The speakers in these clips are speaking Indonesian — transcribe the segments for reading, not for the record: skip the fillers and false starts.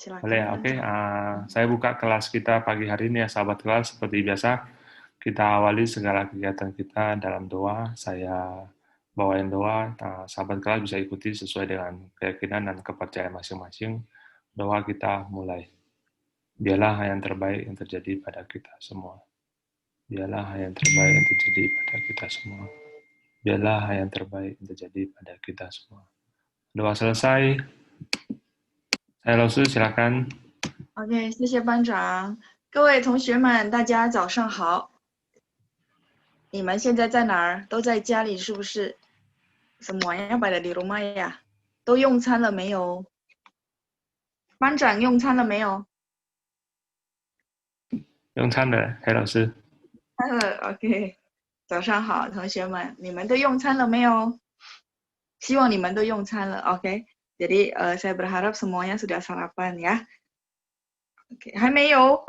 Boleh, Silakan. oke. Saya buka kelas kita pagi hari ini ya, sahabat kelas. Seperti biasa, kita awali segala kegiatan kita dalam doa. Saya bawain doa, sahabat kelas bisa ikuti sesuai dengan keyakinan dan kepercayaan masing-masing. Doa kita mulai. Biarlah yang terbaik yang terjadi pada kita semua. Biarlah yang terbaik yang terjadi pada kita semua. Biarlah yang terbaik yang terjadi pada kita semua. Doa selesai. Saya Rosu, silakan. OK，谢谢班长。各位同学们，大家早上好。你们现在在哪儿？都在家里是不是？Semuanya pada di rumah ya？都用餐了没有？班长用餐了没有？用餐的黑老师。餐了。OK，早上好，同学们，你们都用餐了没有？希望你们都用餐了。OK，jadi saya berharap semuanya sudah sarapan ya。OK，还没有，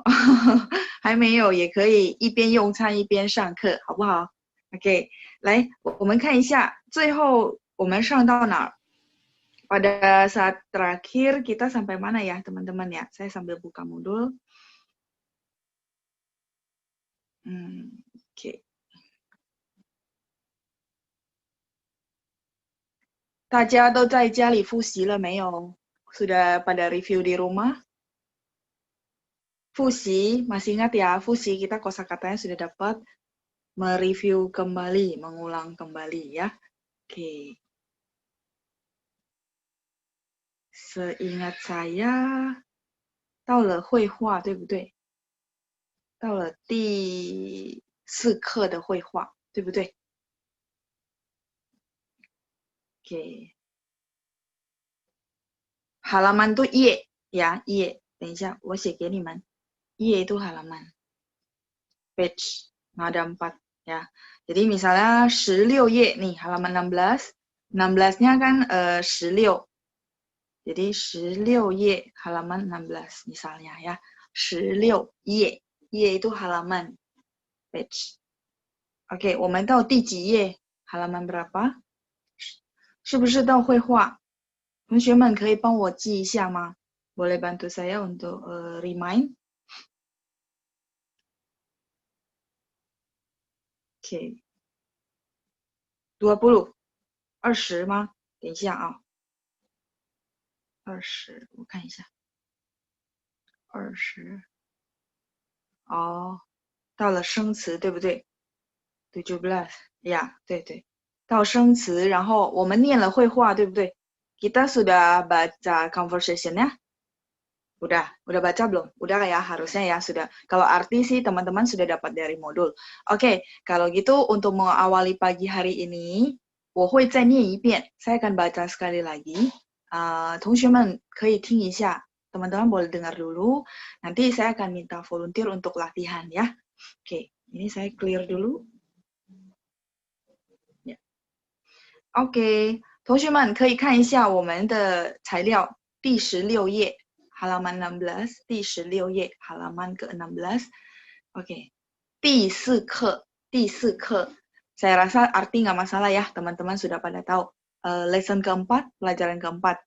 还没有也可以一边用餐一边上课，好不好 ？OK，来，我们看一下，最后我们上到哪儿？Pada saat terakhir kita sampai mana ya, teman-teman ya? Saya sambil buka modul. OK， 大家都在家里复习了没有？ Sudah pada review di rumah? 复习 masih ingat ya? 复习 kita kosakatanya sudah dapat. Mereview kembali, mengulang kembali ya. Oke. Seingat saya 到了绘画，对不对？到了第4课的绘画，对不对？ Oke. Halaman tuh ye ya, ye. 等一下，我写给你们。ye itu halaman. Page. Nah, ada 4 ya. Jadi misalnya 16 ye nih, halaman 16. 16-nya kan 16. Jadi 16 ye halaman 16 misalnya ya. 16 ye. Ye itu halaman. Page. Oke, 我们到第几页？ halaman berapa？ 是不是到绘画？同学们可以帮我记一下吗？ Boleh bantu saya untuk remind? Oke. 20 20吗？等一下啊。20，我看一下。20。哦，到了生词，对不对？17 ya， 对对。到生词，然后我们念了绘画，对不对？ Kita sudah baca conversation-nya? Udah baca belum? Udah ya, harusnya ya sudah. Kalau arti sih teman-teman sudah dapat dari modul. Oke, kalau gitu untuk mengawali pagi hari ini, 我会再念一遍. Saya akan baca sekali lagi. 同学们可以听一下, teman-teman boleh dengar dulu. Nanti saya akan minta volunteer untuk latihan ya. Oke, ini saya clear dulu. Ya. Oke, 同学们可以看一下我们的材料第16页。halaman 16, 第16页 halaman ke-16. Oke. 第4课 Saya rasa arti nggak masalah ya, teman-teman sudah pada tahu. Lesson keempat, pelajaran keempat.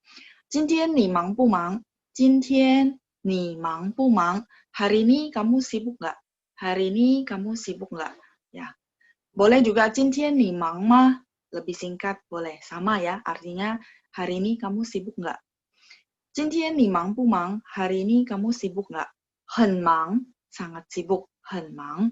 今天你忙不忙? 今天你忙不忙? Hari ini kamu sibuk nggak? Hari ini kamu sibuk nggak? Ya. Boleh juga 今天你忙吗? Lebih singkat boleh. Sama ya, artinya hari ini kamu sibuk nggak? 今天你忙不忙? Hari ini kamu sibuk nggak? 很忙, sangat sibuk, 很忙.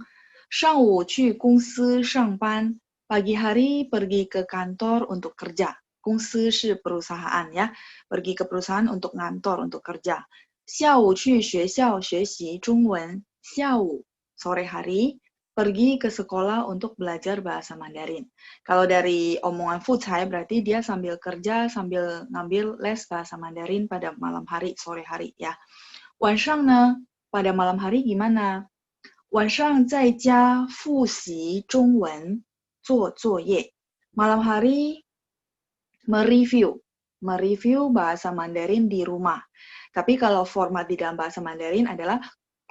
上午去公司上班, pagi hari pergi ke kantor untuk kerja. 公司是 perusahaan ya, pergi ke perusahaan untuk ngantor, untuk kerja. 下午去学校学习中文, 下午 sore hari pergi ke sekolah untuk belajar bahasa Mandarin. Kalau dari omongan Futsai berarti dia sambil kerja, sambil ngambil les bahasa Mandarin pada malam hari, sore hari ya. 晚上呢, pada malam hari gimana? 晚上在家复习中文，做作业. Malam hari mereview bahasa Mandarin di rumah. Tapi kalau format di dalam bahasa Mandarin adalah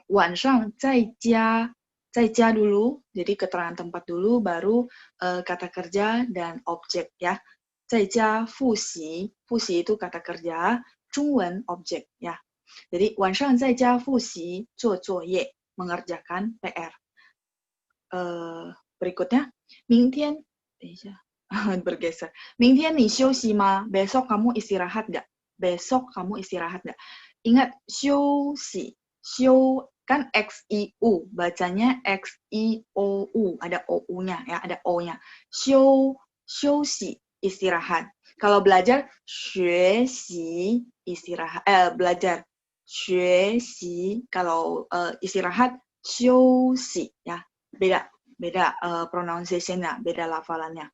晚上在家dulu, jadi keterangan tempat dulu, baru kata kerja dan objek ya. 在家复习 itu kata kerja, 中文 objek ya. Jadi 晚上在家复习做作业 mengerjakan PR. Berikutnya, 明天 bergeser. 明天你休息吗? Besok kamu istirahat nggak? Besok kamu istirahat nggak? Ingat, 休息, 休 kan X-I-U, bacanya X-I-O-U, ada O-U-nya, ya, ada O-nya. 休息, istirahat. Kalau belajar, 学习, istirahat, belajar. 学习, kalau istirahat, 休息, ya, beda pronunciation-nya, beda lafalannya.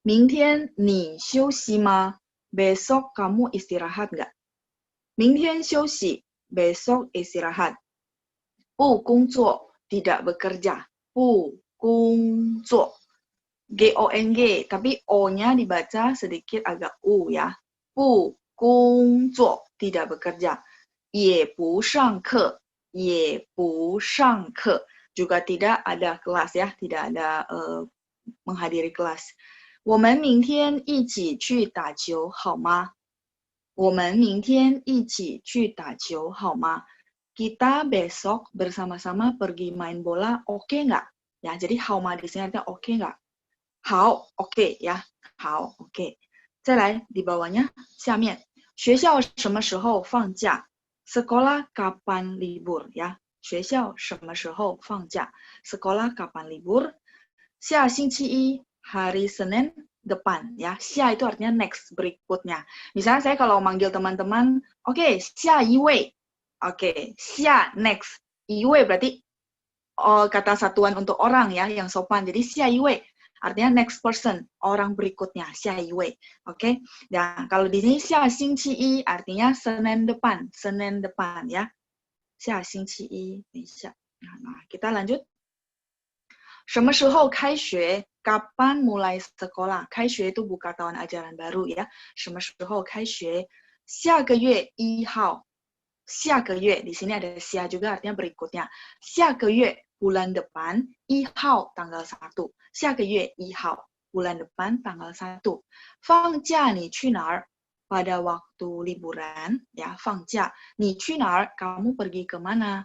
明天你休息吗? Besok kamu istirahat nggak? 明天休息, besok istirahat. 不工作, tidak bekerja. 不工作. G-O-N-G, tapi O-nya dibaca sedikit agak U ya. 不工作, tidak bekerja. 也不上课, 也不上课. Juga tidak ada kelas ya, tidak ada menghadiri kelas. 我们明天一起去打球好吗? 我们明天一起去打球好吗? Kita besok bersama-sama pergi main bola, oke nggak? Ya, jadi 好吗 di sini artinya oke nggak? 好 oke ya, 好 oke. 再来 di bawahnya, 下面学校什么时候放假? Sekolah kapan libur ya? 学校什么时候放假? Sekolah kapan libur? 下星期一 hari Senin depan ya. 下 itu artinya next, berikutnya. Misalnya saya kalau manggil teman-teman, oke, 下一位. Oke, 下 next. 一位 berarti kata satuan untuk orang ya yang sopan. Jadi 下一位 artinya next person, orang berikutnya, 下一位. Oke. Dan kalau di sini 下星期一 artinya Senin depan ya. 下星期一, Nah, kita lanjut. 什么时候开学? Kapan mulai sekolah? 开学 itu buka tahun ajaran baru ya. 什么时候开学? 下个月1号. 下个月 di sini ada 下 juga artinya berikutnya. 下个月 bulan depan, 1号 tanggal 1. 下个月1号 bulan depan tanggal 1. 放假你去哪儿? Pada waktu liburan ya, 放假 你去哪儿? Kamu pergi ke mana?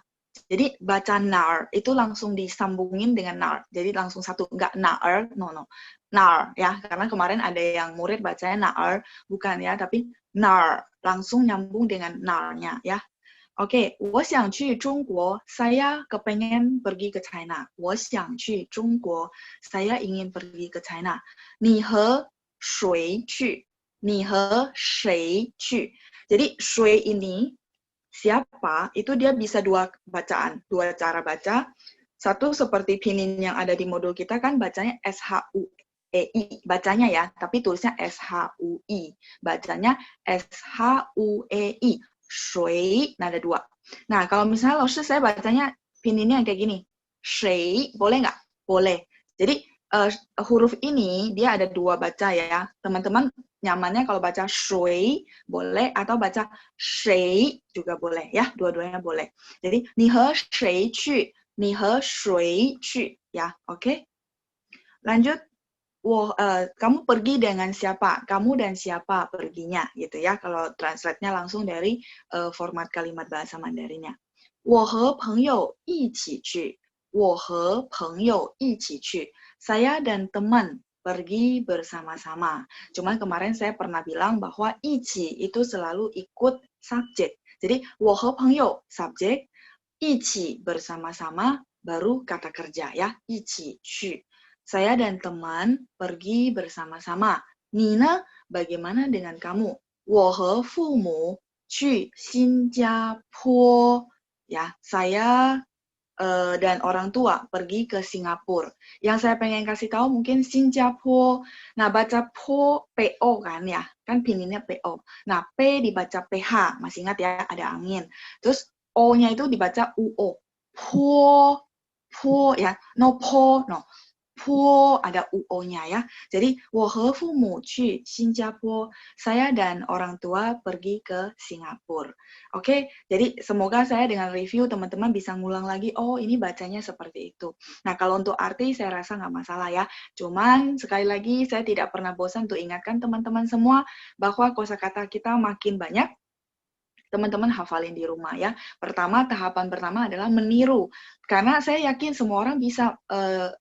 Jadi baca nar itu langsung disambungin dengan nar. Jadi langsung satu, enggak nar, no. Nar ya, karena kemarin ada yang murid bacanya nar, bukan ya, tapi nar, langsung nyambung dengan narnya ya. Oke, 我想去中国, saya kepengen pergi ke China. 我想去中国, saya ingin pergi ke China. 你和谁去? 你和谁去? Jadi 谁 ini siapa, itu dia bisa dua bacaan, dua cara baca. Satu seperti pinyin yang ada di modul kita kan bacanya S-H-U-E-I, bacanya ya, tapi tulisnya S-H-U-I, bacanya S-H-U-E-I, shui, nada dua. Nah, kalau misalnya laoshi saya bacanya pininnya kayak gini, shui, boleh nggak? Boleh. Jadi huruf ini dia ada dua baca ya, teman-teman nyamannya kalau baca shui boleh atau baca shui juga boleh ya, dua-duanya boleh. Jadi 你和谁去? 你和谁去? Ya, oke. Lanjut, kamu pergi dengan siapa? Kamu dan siapa perginya gitu ya. Kalau translate-nya langsung dari format kalimat bahasa Mandarinnya. 我和朋友一起去. 我和朋友一起去. Saya dan teman pergi bersama-sama. Cuman kemarin saya pernah bilang bahwa ichi itu selalu ikut subjek. Jadi 我和朋友 subjek, ichi bersama-sama baru kata kerja ya, 一起去. Saya dan teman pergi bersama-sama. Nina, bagaimana dengan kamu? 我和父母去新加坡. Ya, saya dan orang tua pergi ke Singapura. Yang saya pengen kasih tahu mungkin Singapura. Nah, baca po, PO kan ya. Kan pininnya PO. Nah, P dibaca PH. Masih ingat ya, ada angin. Terus O-nya itu dibaca UO. Po ya. No po, no. Po ada UO-nya ya. Jadi, 我和父母去新加坡. Saya dan orang tua pergi ke Singapura. Oke, jadi semoga saya dengan review teman-teman bisa ngulang lagi, oh ini bacanya seperti itu. Nah, kalau untuk arti saya rasa nggak masalah ya. Cuman sekali lagi saya tidak pernah bosan untuk ingatkan teman-teman semua bahwa kosakata kita makin banyak, teman-teman hafalin di rumah ya. Tahapan pertama adalah meniru. Karena saya yakin semua orang bisa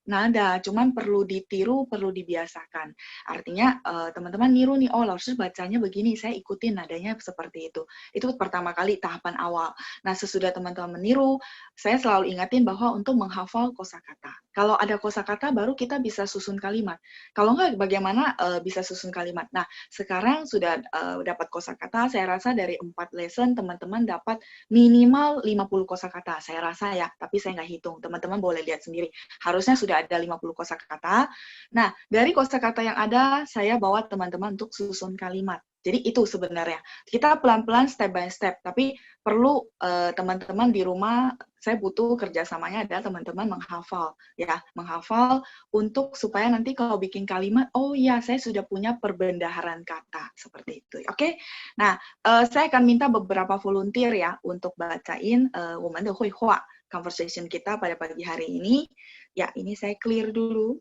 nada, cuman perlu ditiru, perlu dibiasakan. Artinya teman-teman niru nih, oh Laoshi bacanya begini, saya ikutin nadanya seperti itu. Itu pertama kali tahapan awal. Nah, sesudah teman-teman meniru, saya selalu ingatin bahwa untuk menghafal kosakata. Kalau ada kosakata, baru kita bisa susun kalimat. Kalau enggak, bagaimana bisa susun kalimat? Nah, sekarang sudah dapat kosakata, saya rasa dari 4 lesson, teman-teman dapat minimal 50 kosakata. Saya rasa ya, tapi saya nggak hitung. Teman-teman boleh lihat sendiri. Harusnya sudah ada 50 kosakata. Nah, dari kosakata yang ada, saya bawa teman-teman untuk susun kalimat. Jadi itu sebenarnya. Kita pelan-pelan step by step, tapi perlu teman-teman di rumah, saya butuh kerjasamanya adalah teman-teman menghafal. Ya, menghafal untuk supaya nanti kalau bikin kalimat, oh ya, saya sudah punya perbendaharaan kata. Seperti itu. Oke? Nah, saya akan minta beberapa volunteer ya untuk bacain woman de huihua conversation kita pada pagi hari ini. Ya, ini saya clear dulu.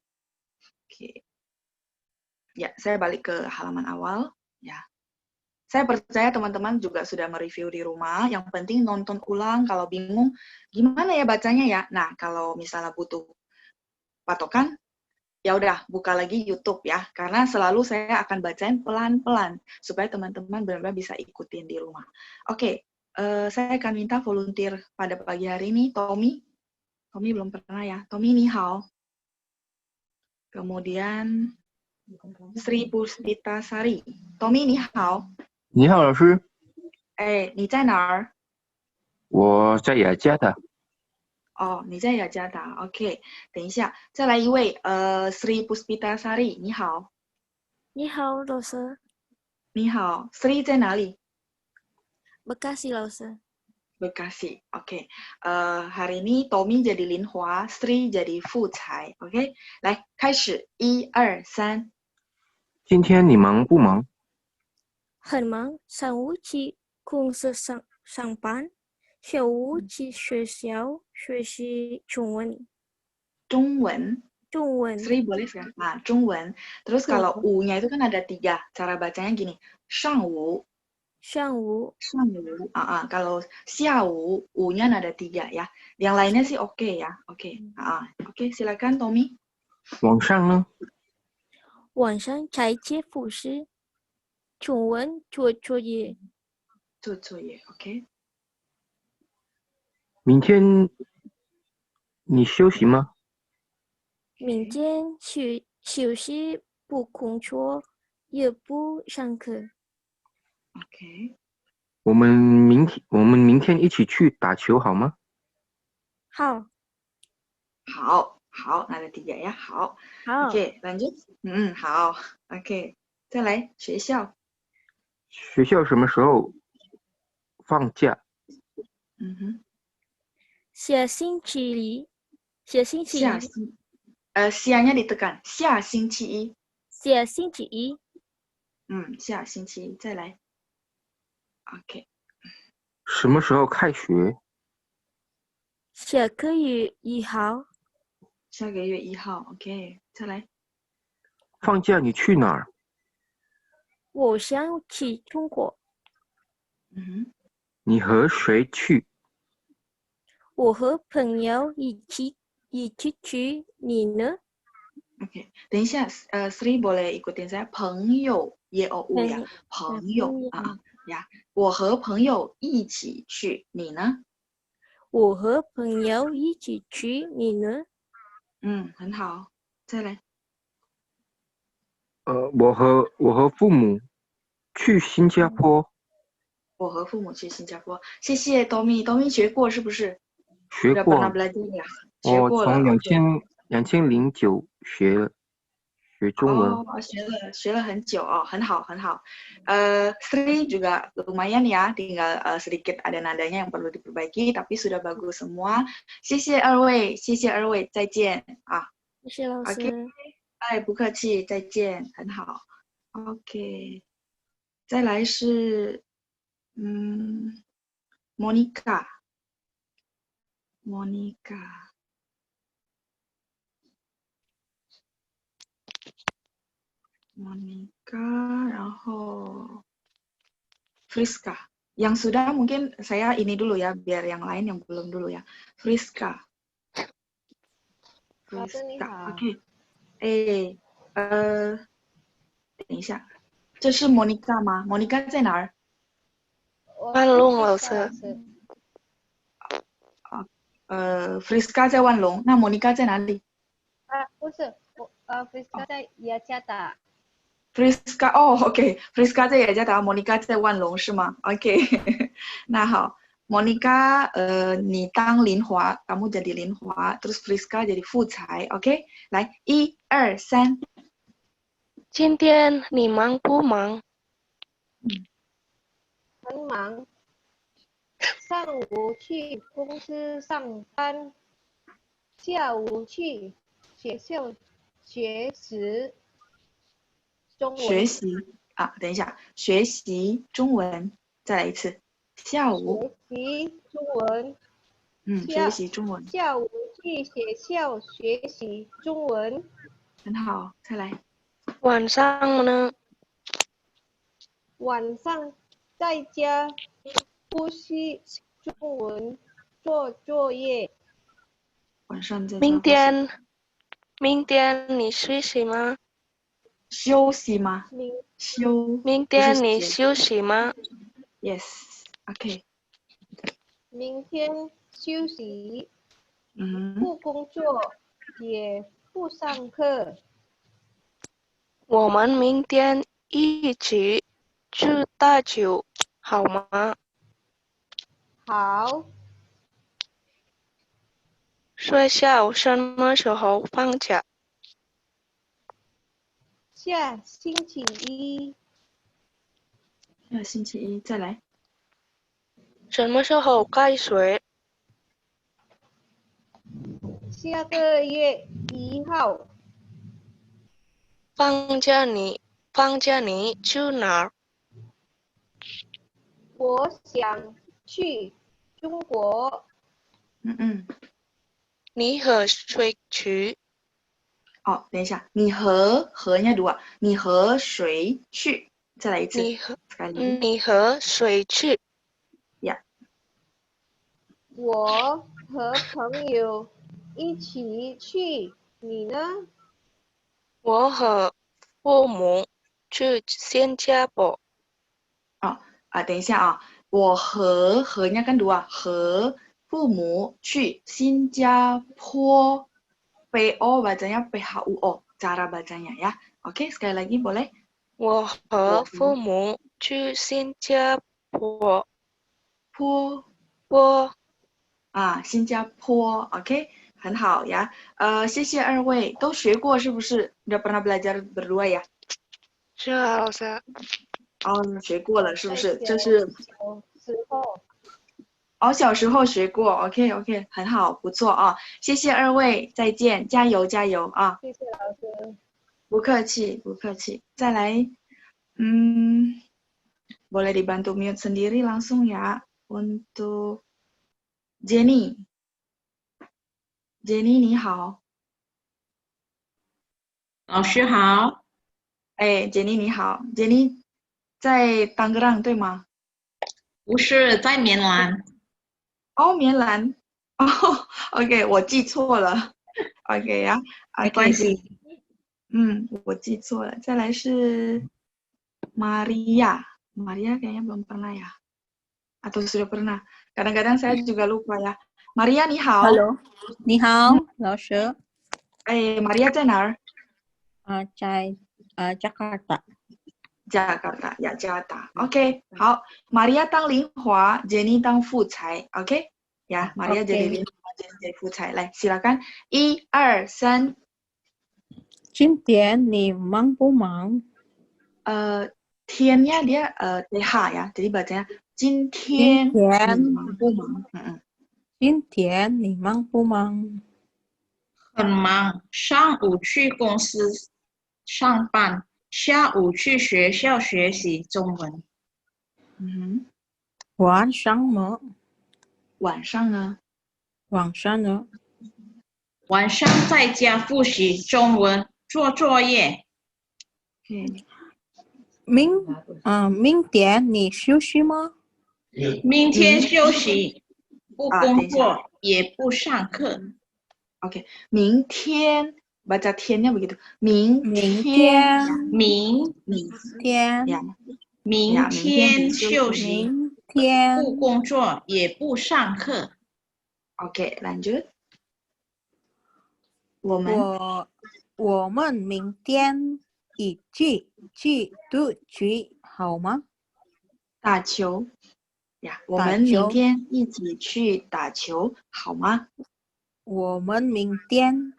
Oke. Ya, saya balik ke halaman awal. Ya. Saya percaya teman-teman juga sudah mereview di rumah. Yang penting nonton ulang. Kalau bingung, gimana ya bacanya ya? Nah, kalau misalnya butuh patokan, ya udah buka lagi YouTube ya. Karena selalu saya akan bacain pelan-pelan supaya teman-teman benar-benar bisa ikutin di rumah. Oke, saya akan minta volunteer pada pagi hari ini. Tommy belum pernah ya. Tommy ni hao. Kemudian Sri Puspita Sari. Tommy ni hao. 你好，老师，哎，你在哪儿？我在雅加达。哦，你在雅加达，OK。等一下，再来一位，Sri Puspita Sari，你好，你好，老师。你好，Sri 在哪里 Bekasi, 老师。 ？Bekasi， OK。hari ini Tommy jadi Linhua， Sri jadi Fu Cai，OK。来，开始，1、2、3。今天你忙不忙？很忙，上午去公司上班，下午去学校学习中文。中文中文。 ，Sri boleh sekarang. Nah, 中文。Terus kalau u-nya itu kan ada 3. Cara bacanya gini, 上午。上午。Kalau 下午 u-nya ada 3 ya. Yang lainnya sih oke ya. Oke. Oke, silakan Tommy. 晚上呢？晚上才接复试，中文做作业。做作业，OK。明天你休息吗？明天休息，不工作，也不上课。 OK。我们明天一起去打球好吗？好。好，那个 3 ya. 好。好。 OK， lanjut。好。OK， 再来学校。学校什么时候放假？下星期一。下星期一。sia-nya ditekan. 下星期一。下星期一。下星期一，再来。OK。什么时候开学？下个月1号。下个月1号 ，OK， 再来。放假你去哪儿？我想去中国。你和谁去？我和朋友一起去，你呢 ？OK， 等一下，Sri boleh ikutin saya， 朋友 YOU 呀，朋友呀，我和朋友一起去，你呢？我和朋友一起去，你呢？很好，再来。我和父母去新加坡。我和父母去新加坡，谢谢 Tommy 学过是不是？学过。学过了。我从2009学中文。学了很久哦，很好很好。Sri juga lumayan ya, tinggal sedikit ada nadanya yang perlu diperbaiki, tapi sudah bagus semua. 谢谢二位，再见啊。谢谢老师。OK， 不客气，再见，很好。OK， 再来是Monica， 然后 Friska。Yang sudah mungkin saya ini dulu ya, biar yang lain yang belum dulu ya. Friska. 老师你好。 OK，等一下，这是莫妮卡吗？莫妮卡在哪儿？万隆老师。 Friska 在万隆，那莫妮卡在哪里不是Friska 在雅加达。 ？Friska 哦，OK，Friska 在雅加达，莫妮卡在万隆是吗 ？OK， 那好，莫妮卡，你当林华，kamu jadi 林华，terus Friska jadi 富才，OK， 来，1、2、3。今天你忙不忙？很忙，上午去公司上班，下午去学校学习中文。学习啊，等一下，学习中文，再来一次，下午，学习中文。学习中文，下午去学校学习中文。很好，再来。晚上呢？晚上在家复习中文，做作业。晚上在家明天你休息吗？休息吗？明天你休息吗 ？Yes，OK。明天休息，不工作，也不上课。我们明天一起去打球，好吗？好。学校什么时候放假？下星期一。下星期一，再来。什么时候开学？下个月1号。放假你去哪儿？我想去中国。你和谁去？哦，等一下，你和应该读啊，你和谁去？再来一次。你和谁去？呀。我和朋友一起去，你呢？我和父母去新加坡。等一下啊，我和应该跟读啊，和父母去新加坡。PO bacanya PHUO cara bacanya ya. Oke, sekali lagi boleh? 我和父母去新加坡。新加坡 ，OK， 很好呀。谢谢二位，都学过是不是 ？Udah pernah belajar berdua ya？ 是啊，老师。哦，学过了是不是？这是小时候。小时候学过 ，OK， 很好，不错啊。谢谢二位，再见，加油加油啊！谢谢老师。不客气不客气。再来，boleh dibantu mute sendiri langsung ya untuk Jenny 你好。老师好。Jenny 你好 ，Jenny 在Tangerang对吗？不是，在棉兰。棉兰。OK， 我记错了。OK 呀，没关系。我记错了。再来是 Maria kayaknya belum pernah ya? Atau sudah pernah? Kadang-kadang saya juga lupa ya. Maria 你好。Hello， 你好，老师。Maria 在哪儿？在Jakarta。Jakarta， 雅加达。OK， 好 ，Maria 当林华 ，Jenny 当富才。OK， ya Maria jadi 林华 ，Jenny jadi 富才。来，silakan 1、2、3。今天你忙不忙？Tiannya dia TH ya, jadi bacanya 今天你忙不忙？今天你忙不忙？很忙，上午去公司上班，下午去学校学习中文。晚上呢？晚上呢？晚上在家复习中文，做作业。明天你休息吗？明天休息，不工等一下作，也不上课。 Oke, 明天 baca tiennya begitu. 明明天天，明天，呀，明明天天你休息。休息，明天，不工作，也不上课。 Oke, lanjut. 我们我们明天一起去赌局好吗？打球呀，我打们明球天一起去打球好吗？我们明天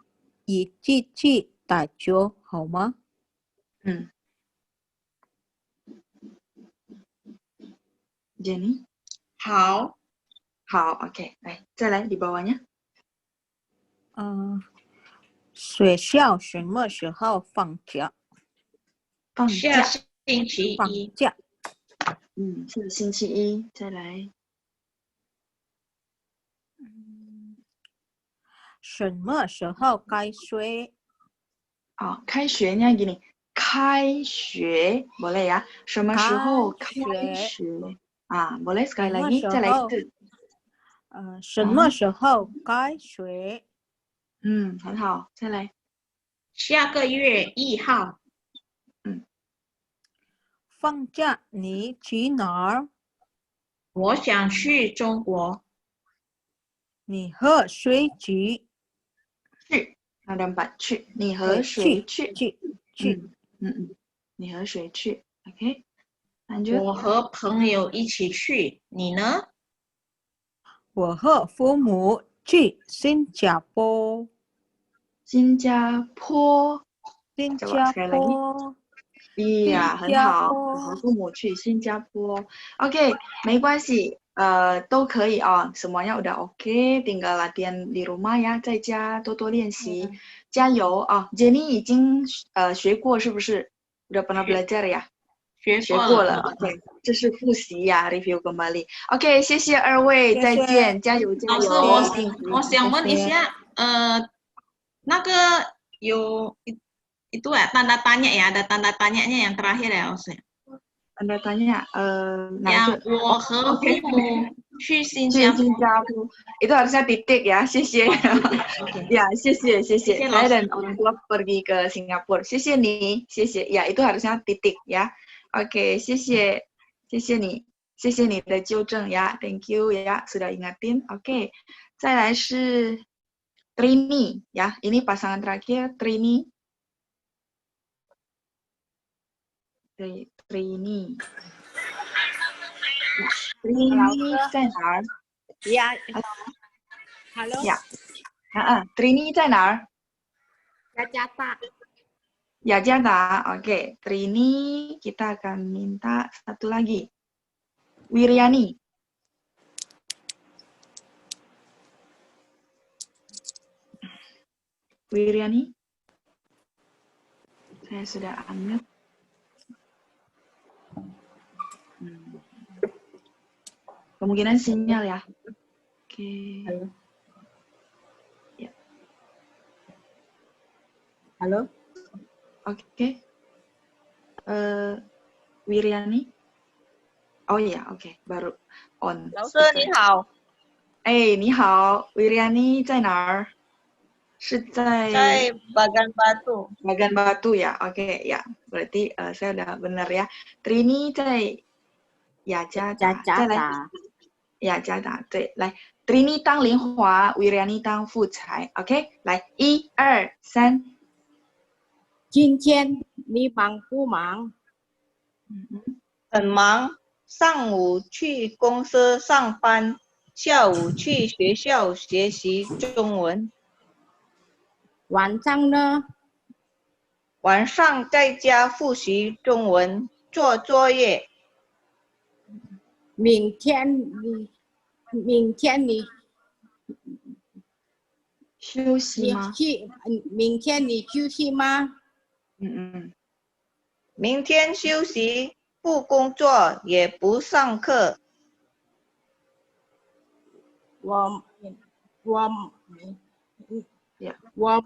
一起去打球好吗？嗯，Jenny，好，好，OK，来，再来di bawahnya。学校什么时候放假？放下假，星期放一。假。是星期一。再来，什么时候开学？开学nya gini，开学boleh ya？什么时候开学？boleh sekali 什么 lagi，时再来一候？次。什么时候开学？很好，再来。下个月1号。放假你去哪儿？我想去中国。你和谁去？去，ada 4去，你和谁去？去。你和谁去 ？OK， lanjut。我和朋友一起去，你呢？我和父母去新加坡。新加坡。新加坡。Iya，很好。我和父母去新加坡。OK， 没关系，都可以啊。semuanya udah OK， tinggal latihan di rumah ya， 在家多多练习，加油啊！Jenny 已经学过是不是？ udah pernah belajar ya？ 学过了。OK， 这是复习呀，review kembali。OK， 谢谢二位，再见，加油加油！老师，我想问一下，那个有itu ya tanda tanya ya, ada tanda tanyanya yang terakhir ya, Ose. Tanda tanya, yang 我和父母去新加坡。itu harusnya titik ya, 谢谢。ya, 谢谢。saya dan orang tua pergi ke Singapura. 谢谢你，谢谢。ya, itu harusnya titik ya. Oke， 谢谢你，谢谢你的纠正呀 ，Thank you 呀，sudah ingatin. Oke， 再来是 Trini ya, ini pasangan terakhir Trini. Trini 在哪儿？呀 ，Hello。呀，Trini 在哪儿？雅加达。Oke, Trini kita akan minta satu lagi. Wiriani. Wiriani. Saya sudah unmute. Kemungkinan sinyal ya. Oke. Ya. Halo. Oke. Wiriani. Oh iya, oke, baru on. 老师你好。你好 ，Wiriani 在哪儿？是在 Bagan Batu. Bagan Batu ya, oke ya. Berarti saya udah benar ya. Trini 在雅加达，再来雅加达，对，来 Trini 当林华 ，Wiriani 当富才 ，OK， 来1、2、3。今天你忙不忙？很忙，上午去公司上班，下午去学校学习中文。晚上呢？晚上在家复习中文，做作业。明天你休息吗？明天你休息吗？明天休息，不工作也不上课。我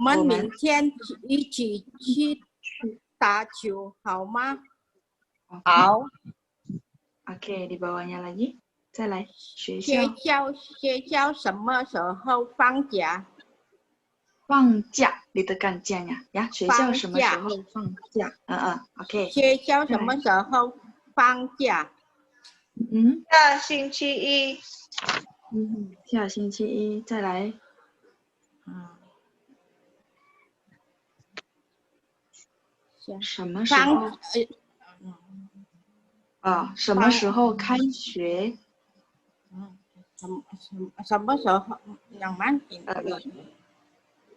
们明天一起去打球好吗？好。Oke, di bawahnya lagi. 再来，学校学校什么时候放假？放假，ditekan nya ya. 学校什么时候放假？OK。学校什么时候放假？下星期一。下星期一，再来。什么时候？什么时候开学？什么时候yang mana?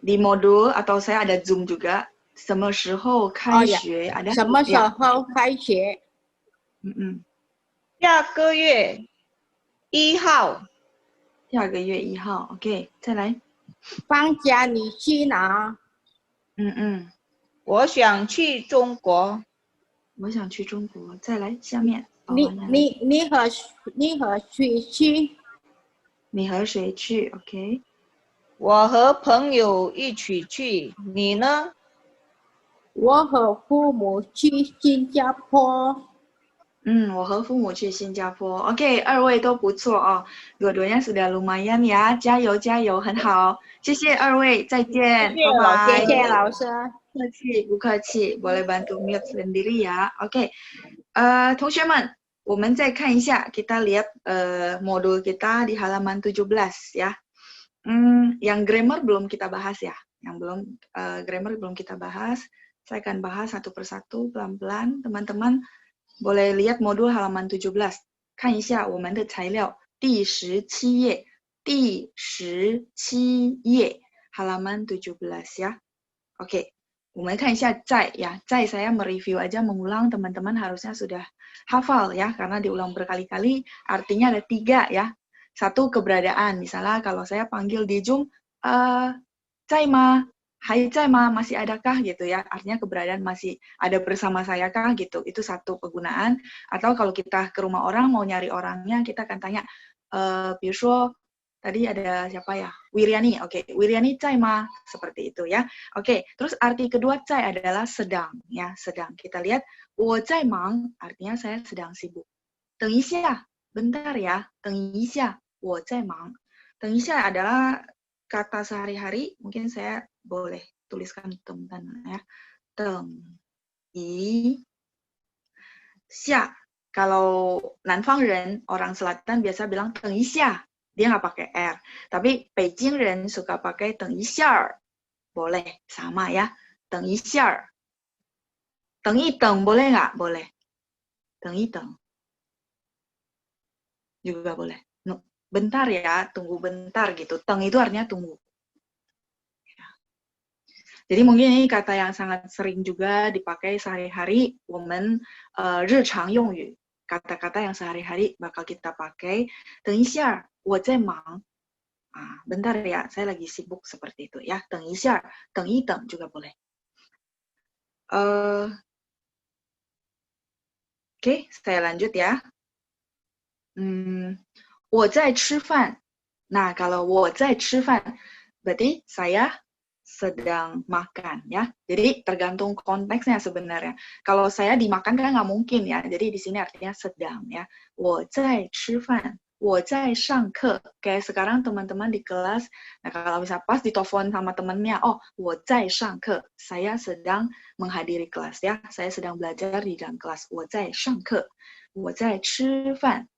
Di modul atau saya ada Zoom juga. 什么时候开学？ada 什么时候开学？下个月1号。下个月1号 ，OK， 再来。放假你去哪？我想去中国。我想去中国。再来，下面。你和谁去？你和谁去 ？OK。我和朋友一起去，你呢？我和父母去新加坡。我和父母去新加坡。OK， 2位都不错哦，dua-duanya sudah lumayan ya， 加油加油，很好，谢谢2位，再见，拜拜。谢谢老师。客气不客气 ，boleh bantu mute sendiri ya。OK， 同学们，我们再看一下 ，kita lihat modul kita di halaman 17 ya. Yang grammar belum kita bahas ya, yang belum grammar belum kita bahas. Saya akan bahas satu persatu pelan-pelan, teman-teman. Boleh lihat modul halaman 17， 看一下我们的材料第17页，第17页 halaman 17 ya. Oke, 我们看一下在ya, 在 saya mereview aja mengulang, teman-teman harusnya sudah hafal ya, karena diulang berkali-kali, artinya ada 3 ya. 1 keberadaan, misalnya kalau saya panggil di Zoom, 在吗? Hai在吗? Masih adakah gitu ya, artinya keberadaan masih ada bersama saya kah gitu, itu 1 penggunaan. Atau kalau kita ke rumah orang mau nyari orangnya, kita akan tanya, 比如说 tadi ada siapa ya, Wiriani, oke, Wiriani 在吗? Seperti itu ya. Oke, terus arti kedua 在 adalah sedang ya, sedang. Kita lihat 我在忙 artinya saya sedang sibuk. 等一下 bentar ya, 等一下我在忙. 等一下 adalah kata sehari-hari, mungkin saya boleh tuliskan teman-teman ya. 等一下. Kalau Nanfang Ren, orang selatan biasa bilang 等一下. Dia nggak pakai R. Tapi Beijing Ren suka pakai 等一下. Boleh, sama ya. 等一下. 等一等 boleh nggak? Boleh. 等一等. Juga boleh. Bentar ya, tunggu bentar gitu. Teng itu artinya tunggu. Jadi mungkin ini kata yang sangat sering juga dipakai sehari-hari, 我们日常用语, kata-kata yang sehari-hari bakal kita pakai. 等一下，我在忙. Bentar ya, saya lagi sibuk seperti itu ya. 等一下，等一等 juga boleh. Oke, saya lanjut ya. 我在吃饭. Nah, kalau 我在吃饭, berarti saya sedang makan ya. Jadi tergantung konteksnya sebenarnya. Kalau saya dimakan kan nggak mungkin ya. Jadi di sini artinya sedang ya. 我在吃饭，我在上课. Kayak sekarang teman-teman di kelas. Nah, kalau bisa pas ditelepon sama temennya, oh, 我在上课, saya sedang menghadiri kelas ya. Saya sedang belajar di dalam kelas. 我在上课，我在吃饭.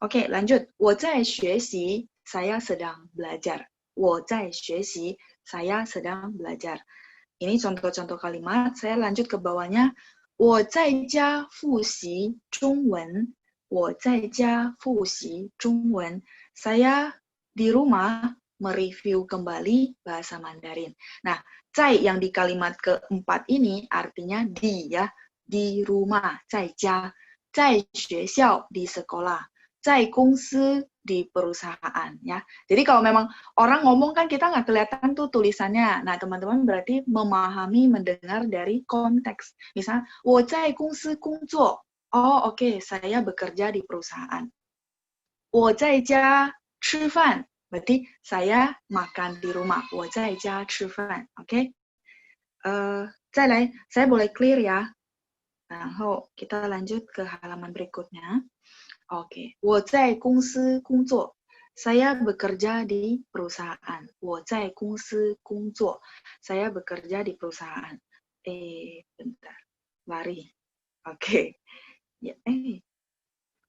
Oke, lanjut. 我在学习, saya sedang belajar. 我在学习, saya sedang belajar. Ini contoh-contoh kalimat. Saya lanjut ke bawahnya. 我在家复习中文. 我在家复习中文. Saya di rumah mereview kembali bahasa Mandarin. Nah, 在 yang di kalimat keempat ini artinya di ya. Di rumah, 在家. 在学校, di sekolah. 在公司 di perusahaan ya. Jadi kalau memang orang ngomong kan kita nggak kelihatan tuh tulisannya. Nah, teman-teman berarti memahami, mendengar dari konteks. Misalnya, 我在公司工作. Oh, oke, saya bekerja di perusahaan. 我在家吃饭. Berarti saya makan di rumah. 我在家吃饭. Oke. 再来, saya boleh clear ya. 然后 kita lanjut ke halaman berikutnya. Oke, 我在公司工作. Saya bekerja di perusahaan. 我在公司工作. Saya bekerja di perusahaan. Bentar. Lari. Oke. Ya,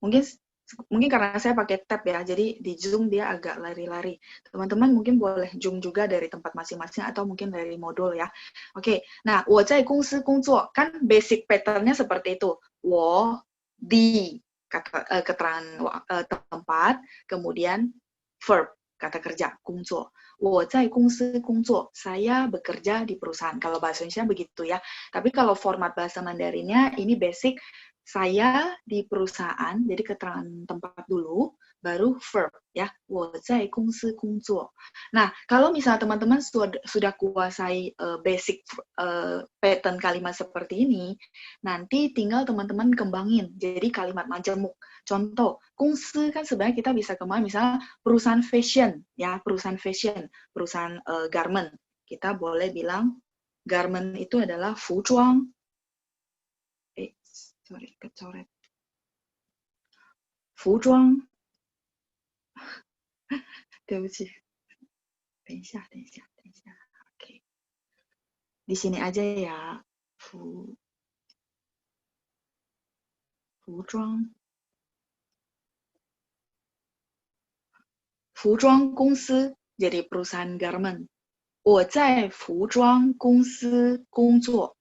mungkin karena saya pakai tab ya, jadi di Zoom dia agak lari-lari. Teman-teman mungkin boleh Zoom juga dari tempat masing-masing atau mungkin dari modul ya. Oke, nah, 我在公司工作 kan basic pattern-nya seperti itu. 我 di keterangan tempat, kemudian verb kata kerja 工作. 我在公司工作. Saya bekerja di perusahaan. Kalau bahasa Indonesia begitu ya. Tapi kalau format bahasa Mandarinnya ini basic. Saya di perusahaan, jadi keterangan tempat dulu, baru verb ya. 我在公司工作. Nah, kalau misalnya teman-teman sudah kuasai basic pattern kalimat seperti ini, nanti tinggal teman-teman kembangin jadi kalimat majemuk. Contoh, 公司 kan sebenarnya kita bisa kembangin misalnya perusahaan fashion ya, perusahaan fashion, perusahaan garment. Kita boleh bilang garment itu adalah 服装. Sorry, kecoret. 服装. 对不起. 等一下. Oke. Di sini aja ya. 服装. 服装公司 jadi perusahaan garment. 我在服装公司工作.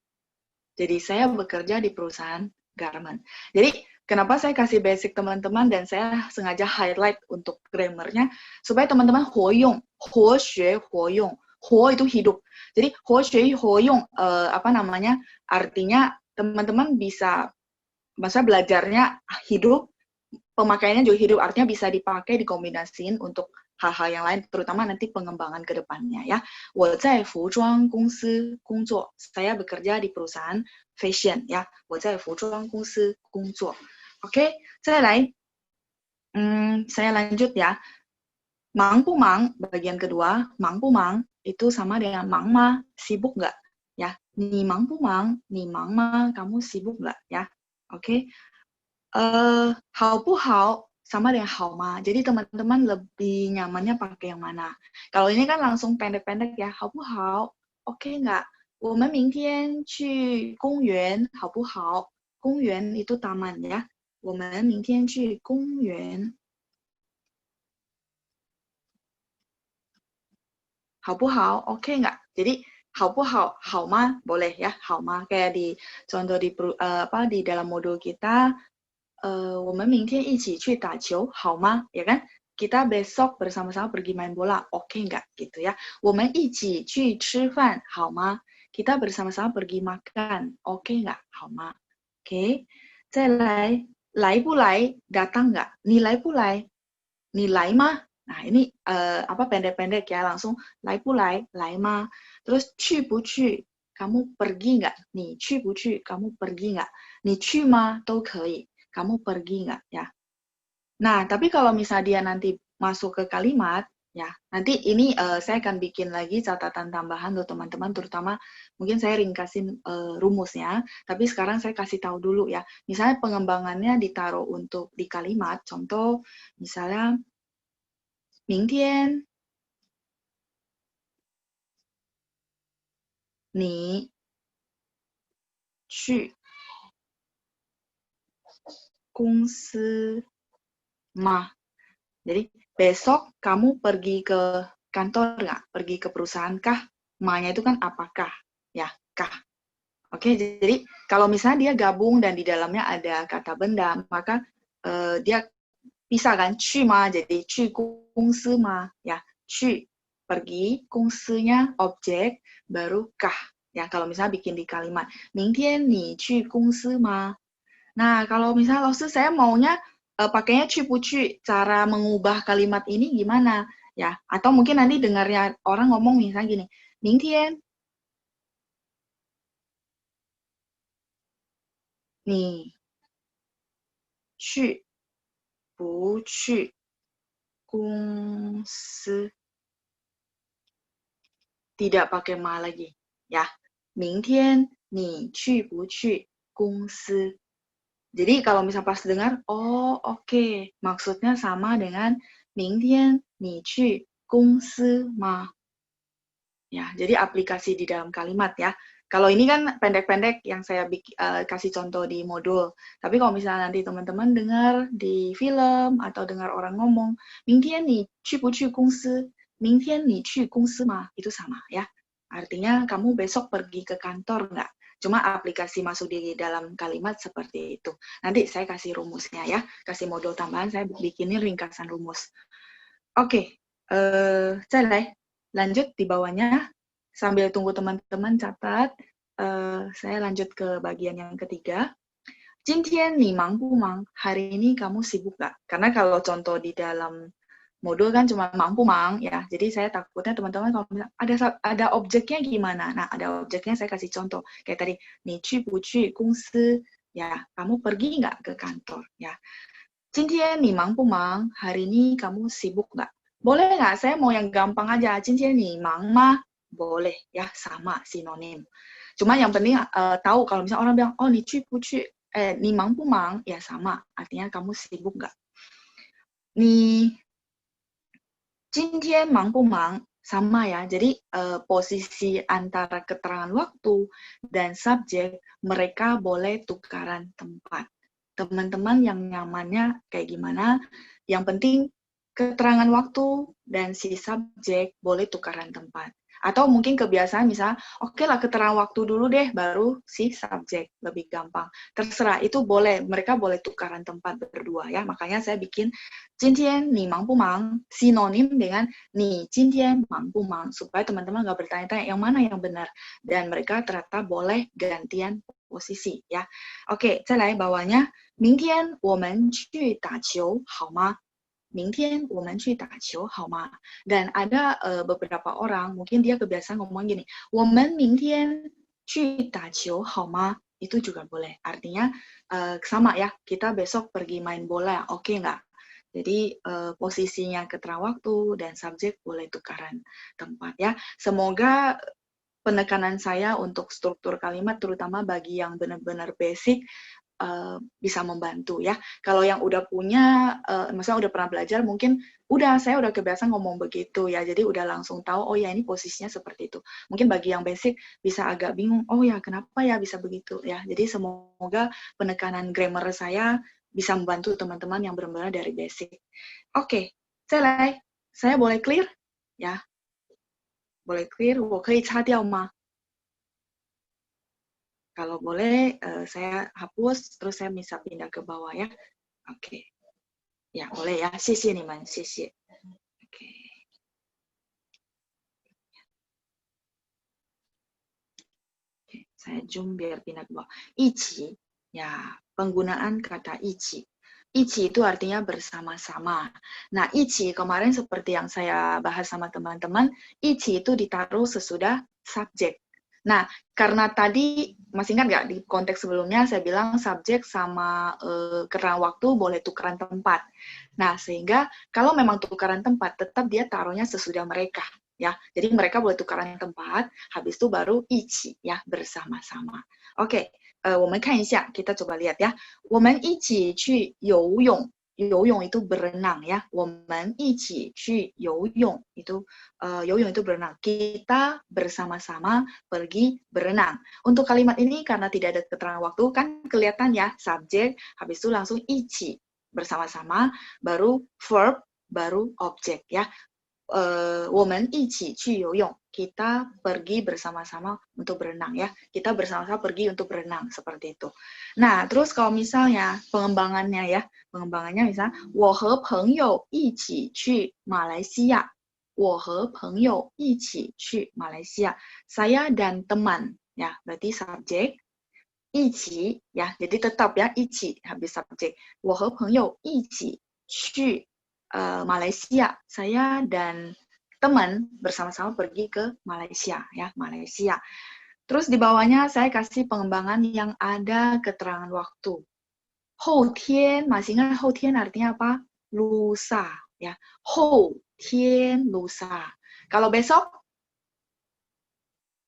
Jadi saya bekerja di perusahaan garment. Jadi kenapa saya kasih basic teman-teman dan saya sengaja highlight untuk grammarnya supaya teman-teman 活用, 活学活用, 活 itu hidup. Jadi 活学活用 artinya teman-teman bisa masa belajarnya hidup, pemakaiannya juga hidup, artinya bisa dipakai dikombinasiin untuk hal-hal yang lain, terutama nanti pengembangan ke depannya ya. 我在服装公司工作. Saya bekerja di perusahaan fashion ya. 我在服装公司工作. Oke, saya lanjut ya. 忙不忙 bagian kedua, 忙不忙 itu sama dengan 忙吗 sibuk nggak ya. 你忙不忙 你忙吗 kamu sibuk nggak ya. Oke. 好不好 sama dengan 好吗. Jadi teman-teman lebih nyamannya pakai yang mana? Kalau ini kan langsung pendek-pendek ya. 好不好 oke nggak? 我们明天去公园好不好? 公园 itu taman ya. 我们明天去公园好不好 oke nggak? Jadi 好不好 好吗 boleh ya. 好吗 kayak di contoh di dalam modul kita 我们明天一起去打球好吗 ya kan? Kita besok bersama-sama pergi main bola, oke nggak gitu ya. 我们一起去吃饭好吗 Kita bersama-sama pergi makan, oke nggak 好吗 Oke. 再来来不来 datang nggak? 你来不来 你来吗 Nah ini pendek-pendek ya, langsung 来不来 来吗 Terus 去不去 kamu pergi nggak? 你去不去 kamu pergi nggak? 你去吗 都可以 kamu pergi nggak ya. Nah, tapi kalau misalnya dia nanti masuk ke kalimat, ya, nanti ini saya akan bikin lagi catatan tambahan untuk teman-teman, terutama mungkin saya ringkasin rumusnya, tapi sekarang saya kasih tahu dulu ya. Misalnya pengembangannya ditaruh untuk di kalimat, contoh misalnya, 明天你去公司吗 Jadi besok kamu pergi ke kantor nggak? Pergi ke perusahaan kah? Ma-nya itu kan apakah? Ya, kah? Oke, jadi kalau misalnya dia gabung dan di dalamnya ada kata benda, maka dia bisa kan 去吗 jadi 去公司吗 ya. 去 pergi, 公司nya objek, baru kah. Ya, kalau misalnya bikin di kalimat 明天你去公司吗 Nah, kalau misalnya langsung saya maunya pakainya 去不去, cara mengubah kalimat ini gimana? Ya, atau mungkin nanti dengarnya orang ngomong misalnya gini, 明天你去不去公司 Tidak pakai ma lagi, ya. 明天你去不去公司 Jadi kalau misal pas dengar, oh oke, maksudnya sama dengan 明天你去公司吗? Ya, jadi aplikasi di dalam kalimat ya. Kalau ini kan pendek-pendek yang saya kasih contoh di modul. Tapi kalau misalnya nanti teman-teman dengar di film atau dengar orang ngomong, 明天你去不去公司? 明天你去公司吗? Itu sama ya. Artinya kamu besok pergi ke kantor nggak? Cuma aplikasi masuk di dalam kalimat seperti itu. Nanti saya kasih rumusnya ya. Kasih modul tambahan, saya bikinin ringkasan rumus. Oke, 再来. Lanjut di bawahnya, sambil tunggu teman-teman catat, saya lanjut ke bagian yang ketiga. 今天你忙不忙? Hari ini kamu sibuk nggak? Karena kalau contoh di dalam modul kan cuma忙不忙ya. Jadi saya takutnya teman-teman kalau ada objeknya gimana? Nah, ada objeknya saya kasih contoh. Kayak tadi, 你去不去公司? Ya, kamu pergi nggak ke kantor? Ya. 今天你忙不忙? Hari ini kamu sibuk nggak? Boleh nggak? Saya mau yang gampang aja. 今天你忙吗? Boleh ya, sama sinonim. Cuma yang penting tahu kalau misalnya orang bilang, oh 你去不去? 你忙不忙? Ya sama, artinya kamu sibuk nggak? 你今天忙不忙? Sama ya. Jadi posisi antara keterangan waktu dan subjek mereka boleh tukaran tempat. Teman-teman yang nyamannya kayak gimana? Yang penting keterangan waktu dan si subjek boleh tukaran tempat. Atau mungkin kebiasaan misalnya, oke lah keterangan waktu dulu deh, baru si subjek, lebih gampang. Terserah, itu boleh, mereka boleh tukaran tempat berdua ya. Makanya saya bikin 今天你忙不忙 sinonim dengan 你今天忙不忙, supaya teman-teman nggak bertanya-tanya yang mana yang benar. Dan mereka ternyata boleh gantian posisi ya. Oke, 再来bawahnya, 明天我们去打球好吗? 明天我们去打球好吗? Dan ada beberapa orang, mungkin dia kebiasaan ngomong gini, 我们明天去打球好吗? Itu juga boleh. Artinya sama ya, kita besok pergi main bola, oke nggak? Jadi posisinya keterangan waktu dan subjek boleh tukaran tempat ya. Semoga penekanan saya untuk struktur kalimat, terutama bagi yang benar-benar basic, bisa membantu ya. Kalau yang udah punya, misalnya udah pernah belajar, mungkin saya udah kebiasaan ngomong begitu ya, jadi udah langsung tahu, oh ya ini posisinya seperti itu. Mungkin bagi yang basic bisa agak bingung, oh ya kenapa ya bisa begitu ya. Jadi semoga penekanan grammar saya bisa membantu teman-teman yang benar-benar dari basic. Oke, saya boleh clear? Ya, boleh clear? 我可以擦掉吗? Kalau boleh, saya hapus, terus saya bisa pindah ke bawah ya. Oke. Ya, boleh ya. 谢谢你们，谢谢. Oke. Oke, saya zoom biar pindah ke bawah. 一起, ya, penggunaan kata 一起. 一起 itu artinya bersama-sama. Nah, 一起 kemarin seperti yang saya bahas sama teman-teman, 一起 itu ditaruh sesudah subjek. Nah, karena tadi, masih ingat nggak di konteks sebelumnya saya bilang subjek sama keterangan waktu boleh tukaran tempat. Nah, sehingga kalau memang tukaran tempat, tetap dia taruhnya sesudah mereka. Ya, jadi mereka boleh tukaran tempat, habis itu baru 一起 ya, bersama-sama. Oke, 我们看一下, kita coba lihat ya. 我们一起去游泳. 游泳 itu berenang ya. 我们一起去游泳 itu 游泳 itu berenang. Kita bersama-sama pergi berenang. Untuk kalimat ini karena tidak ada keterangan waktu kan kelihatan ya subjek, habis itu langsung 一起 bersama-sama, baru verb, baru objek ya. 我们一起去游泳. Kita pergi bersama-sama untuk berenang ya. Kita bersama-sama pergi untuk berenang seperti itu. Nah, terus kalau misalnya pengembangannya ya, pengembangannya misalnya 我和朋友一起去马来西亚. 我和朋友一起去马来西亚. Saya dan teman ya, berarti subjek 一起 ya. Jadi tetap ya 一起 habis subjek. 我和朋友一起去 Malaysia, saya dan teman bersama-sama pergi ke Malaysia ya, Malaysia. Terus di bawahnya saya kasih pengembangan yang ada keterangan waktu. 后天, masih ingat 后天 artinya apa? Lusa ya. 后天 lusa. Kalau besok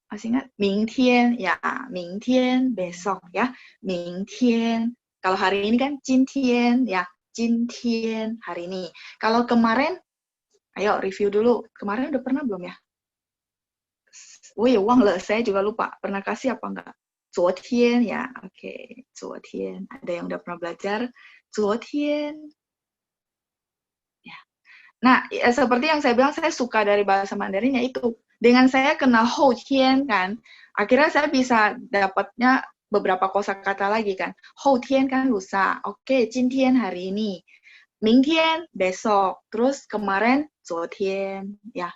masih ingat? 明天 ya, 明天 besok ya. 明天 Kalau hari ini kan 今天 ya, 今天 hari ini. Kalau kemarin, ayo review dulu. Kemarin udah pernah belum ya? 我也忘了, saya juga lupa. Pernah kasih apa enggak? 昨天 ya, oke. 昨天. Ada yang udah pernah belajar? 昨天. Ya. Nah, seperti yang saya bilang, saya suka dari bahasa Mandarin yaitu dengan saya kenal 后天 kan, akhirnya saya bisa dapatnya beberapa kosakata lagi kan. 后天 kan lusa, oke, 今天 hari ini, 明天 besok, terus kemarin 昨天, ya.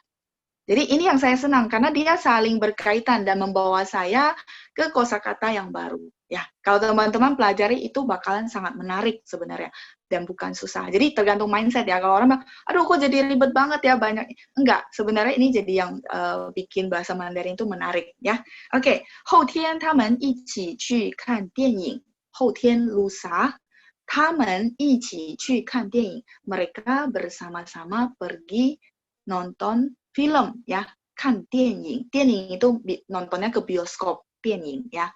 Jadi ini yang saya senang karena dia saling berkaitan dan membawa saya ke kosakata yang baru. Ya, kalau teman-teman pelajari itu bakalan sangat menarik sebenarnya dan bukan susah. Jadi tergantung mindset ya. Kalau orang bilang, aduh kok jadi ribet banget ya banyak. Enggak, sebenarnya ini jadi yang bikin bahasa Mandarin itu menarik ya. Oke, 后天他们一起去看电影. 后天 lusa, 他们一起去看电影. Mereka bersama-sama pergi nonton film ya, 看电影. 电影 itu nontonnya ke bioskop, 电影 ya,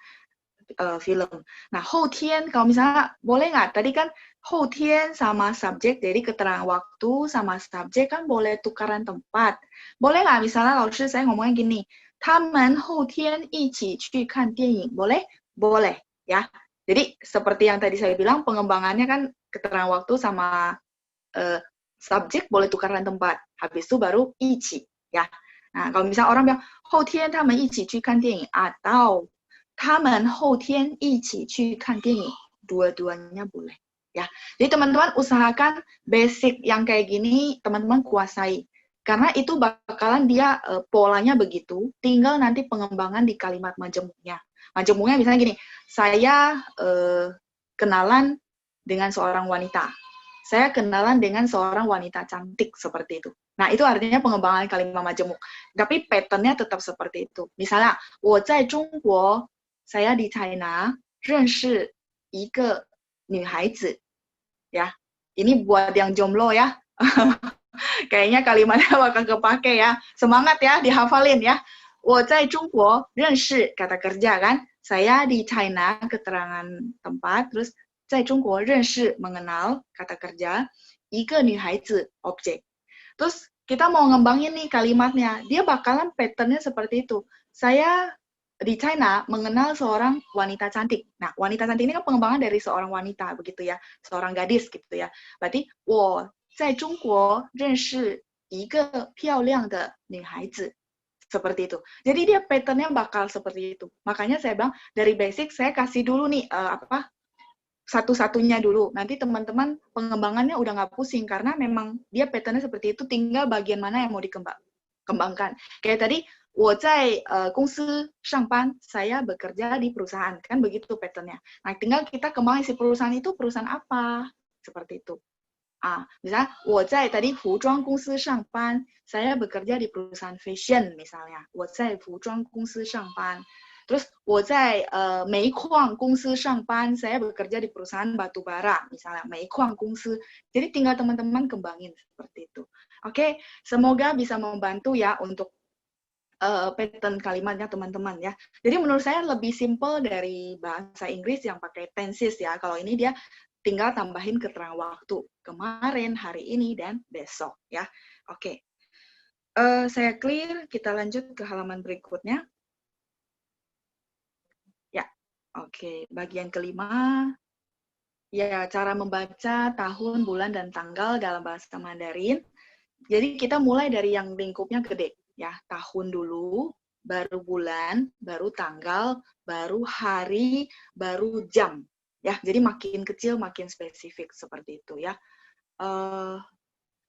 film. Nah, 后天kalau misalnya boleh nggak? Tadi kan 后天 sama subjek, jadi keterangan waktu sama subjek kan boleh tukaran tempat. Boleh nggak misalnya laoshi saya ngomongnya gini, 他们后天一起去看电影. Boleh? Boleh ya. Jadi seperti yang tadi saya bilang, pengembangannya kan keterangan waktu sama subjek boleh tukaran tempat. Habis itu baru 一起 ya. Nah, kalau misalnya orang bilang 后天他们一起去看电影 atau 他们后天一起去看电影, dua-duanya boleh ya. Jadi teman-teman usahakan basic yang kayak gini teman-teman kuasai. Karena itu bakalan dia polanya begitu, tinggal nanti pengembangan di kalimat majemuknya. Majemuknya misalnya gini, saya kenalan dengan seorang wanita. Saya kenalan dengan seorang wanita cantik seperti itu. Nah, itu artinya pengembangan kalimat majemuk. Tapi pattern-nya tetap seperti itu. Misalnya, 我在中国, saya di China, 认识一个女孩子. Ya, ini buat yang jomblo ya. Kayaknya kalimatnya bakal kepake ya. Semangat ya, dihafalin ya. 我在中国认识, kata kerja kan. Saya di China, keterangan tempat, terus 在中国认识 mengenal, kata kerja, 一个女孩子 objek. Terus kita mau ngembangin nih kalimatnya, dia bakalan patternnya seperti itu. Saya di China mengenal seorang wanita cantik. Nah, wanita cantik ini kan pengembangan dari seorang wanita begitu ya, seorang gadis gitu ya. Berarti 我在中国认识一个漂亮的女孩子. Seperti itu. Jadi dia patternnya bakal seperti itu. Makanya saya bilang dari basic saya kasih dulu nih satu-satunya dulu. Nanti teman-teman pengembangannya udah nggak pusing karena memang dia patternnya seperti itu, tinggal bagian mana yang mau dikembangkan. Kayak tadi, 我在公司上班, saya bekerja di perusahaan. Kan begitu patternnya. Nah, tinggal kita kembangin si perusahaan itu perusahaan apa? Seperti itu. Misalnya, 我在 tadi 服装公司上班, saya bekerja di perusahaan fashion misalnya. 我在服装公司上班. Terus 我在煤矿公司上班, saya bekerja di perusahaan batu bara misalnya, 煤矿公司. Jadi tinggal teman-teman kembangin seperti itu. Oke, semoga bisa membantu ya untuk pattern kalimatnya teman-teman ya. Jadi menurut saya lebih simple dari bahasa Inggris yang pakai tenses ya. Kalau ini dia tinggal tambahin keterangan waktu, kemarin, hari ini, dan besok ya. Oke, saya clear, kita lanjut ke halaman berikutnya. Oke, bagian kelima, ya cara membaca tahun, bulan, dan tanggal dalam bahasa Mandarin. Jadi kita mulai dari yang lingkupnya gede, ya. Tahun dulu, baru bulan, baru tanggal, baru hari, baru jam. Ya, jadi makin kecil, makin spesifik seperti itu ya.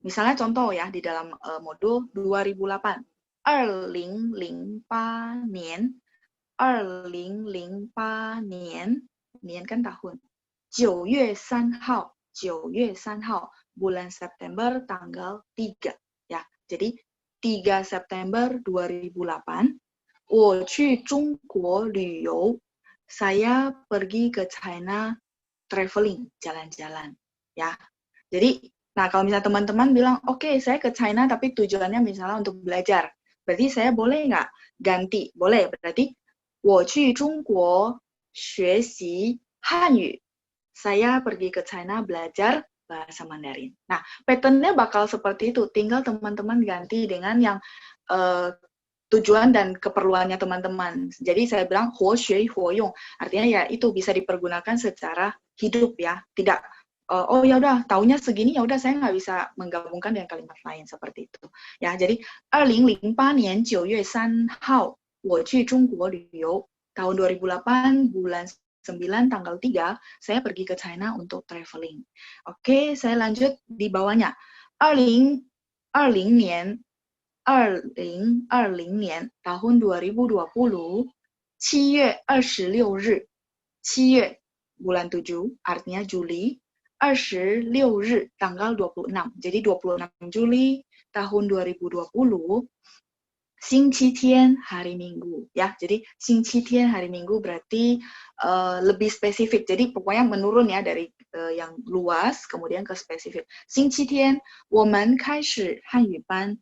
Misalnya contoh ya, di dalam modul 2008. 2008年 2008年 年 kan tahun. 9月3号 9月3号 bulan September tanggal 3 ya. Jadi 3 September 2008 我去中国旅游 saya pergi ke China traveling, jalan-jalan ya. Jadi nah kalau misalnya teman-teman bilang oke, saya ke China tapi tujuannya misalnya untuk belajar. Berarti saya boleh nggak ganti? Boleh, berarti 我去中国学习汉语 saya pergi ke China belajar bahasa Mandarin. Nah, pattern-nya bakal seperti itu. Tinggal teman-teman ganti dengan yang tujuan dan keperluannya teman-teman. Jadi saya bilang huo xue huo yong. Artinya ya itu bisa dipergunakan secara hidup ya. Tidak oh ya udah taunya segini ya udah saya nggak bisa menggabungkan dengan kalimat lain seperti itu. Ya, jadi 2008年9月3号我去中国旅游. Tahun 2008 bulan 9 tanggal 3 saya pergi ke China untuk traveling. Oke, saya lanjut di bawahnya. 2020年2020年 tahun 2020 7月26日 7 月bulan 7 artinya Juli 26 日 tanggal 26. Jadi 26 Juli tahun 2020 星期天 hari Minggu ya. Jadi 星期天 hari Minggu berarti lebih spesifik. Jadi pokoknya menurun ya dari yang luas kemudian ke spesifik. 星期天我们开始汉语班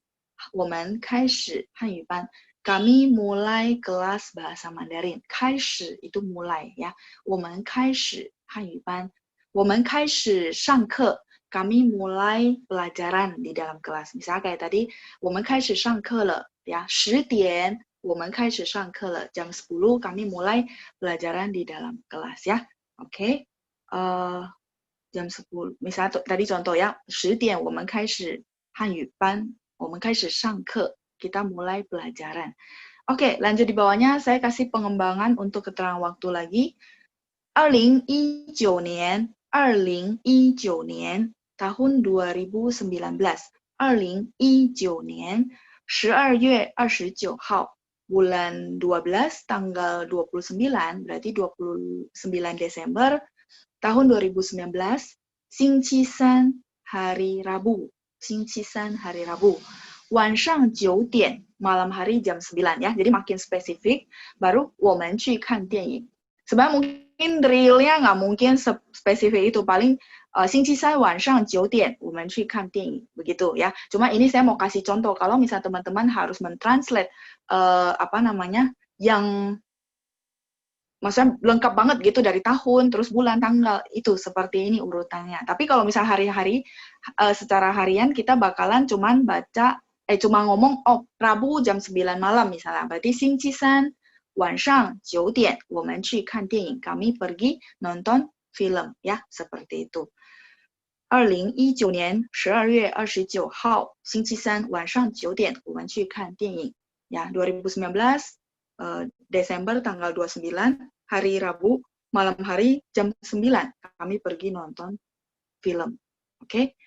我们开始汉语班 kami mulai kelas bahasa Mandarin. 开始 itu mulai ya. 我们开始汉语班 我们开始上课 kami mulai pelajaran di dalam kelas. Misalnya kayak tadi 我们开始上课了 ya. 10点 我们开始上课了 jam 10 kami mulai pelajaran di dalam kelas ya. Oke. Jam 10 misalnya tadi contoh ya 10点我们开始汉语班 我们开始上课 kita mulai pelajaran. Oke, lanjut di bawahnya saya kasih pengembangan untuk keterangan waktu lagi. 2019年 2019年 tahun 2019 2019年12月29号 bulan 12 tanggal 29 berarti 29 Desember tahun 2019 星期三 hari Rabu 星期三 hari Rabu 晚上9点 malam hari jam 9 ya. Jadi makin spesifik baru 我们去看电影. Sebenarnya mungkin drill-nya nggak mungkin spesifik itu, paling 星期三晚上9点 我们去看电影 begitu ya. Cuma ini saya mau kasih contoh kalau misalnya teman-teman harus mentranslate yang maksudnya lengkap banget gitu dari tahun, terus bulan, tanggal, itu seperti ini urutannya. Tapi kalau misalnya hari-hari, secara harian kita bakalan cuman cuma ngomong, oh Rabu jam 9 malam misalnya, berarti 星期三晚上9点我们去看电影, kami pergi nonton film, ya, seperti itu. 2019年12月29号星期三晚上9点我们去看电影, ya, 2019 Desember tanggal 29, hari Rabu, malam hari jam 9, kami pergi nonton film. Oke?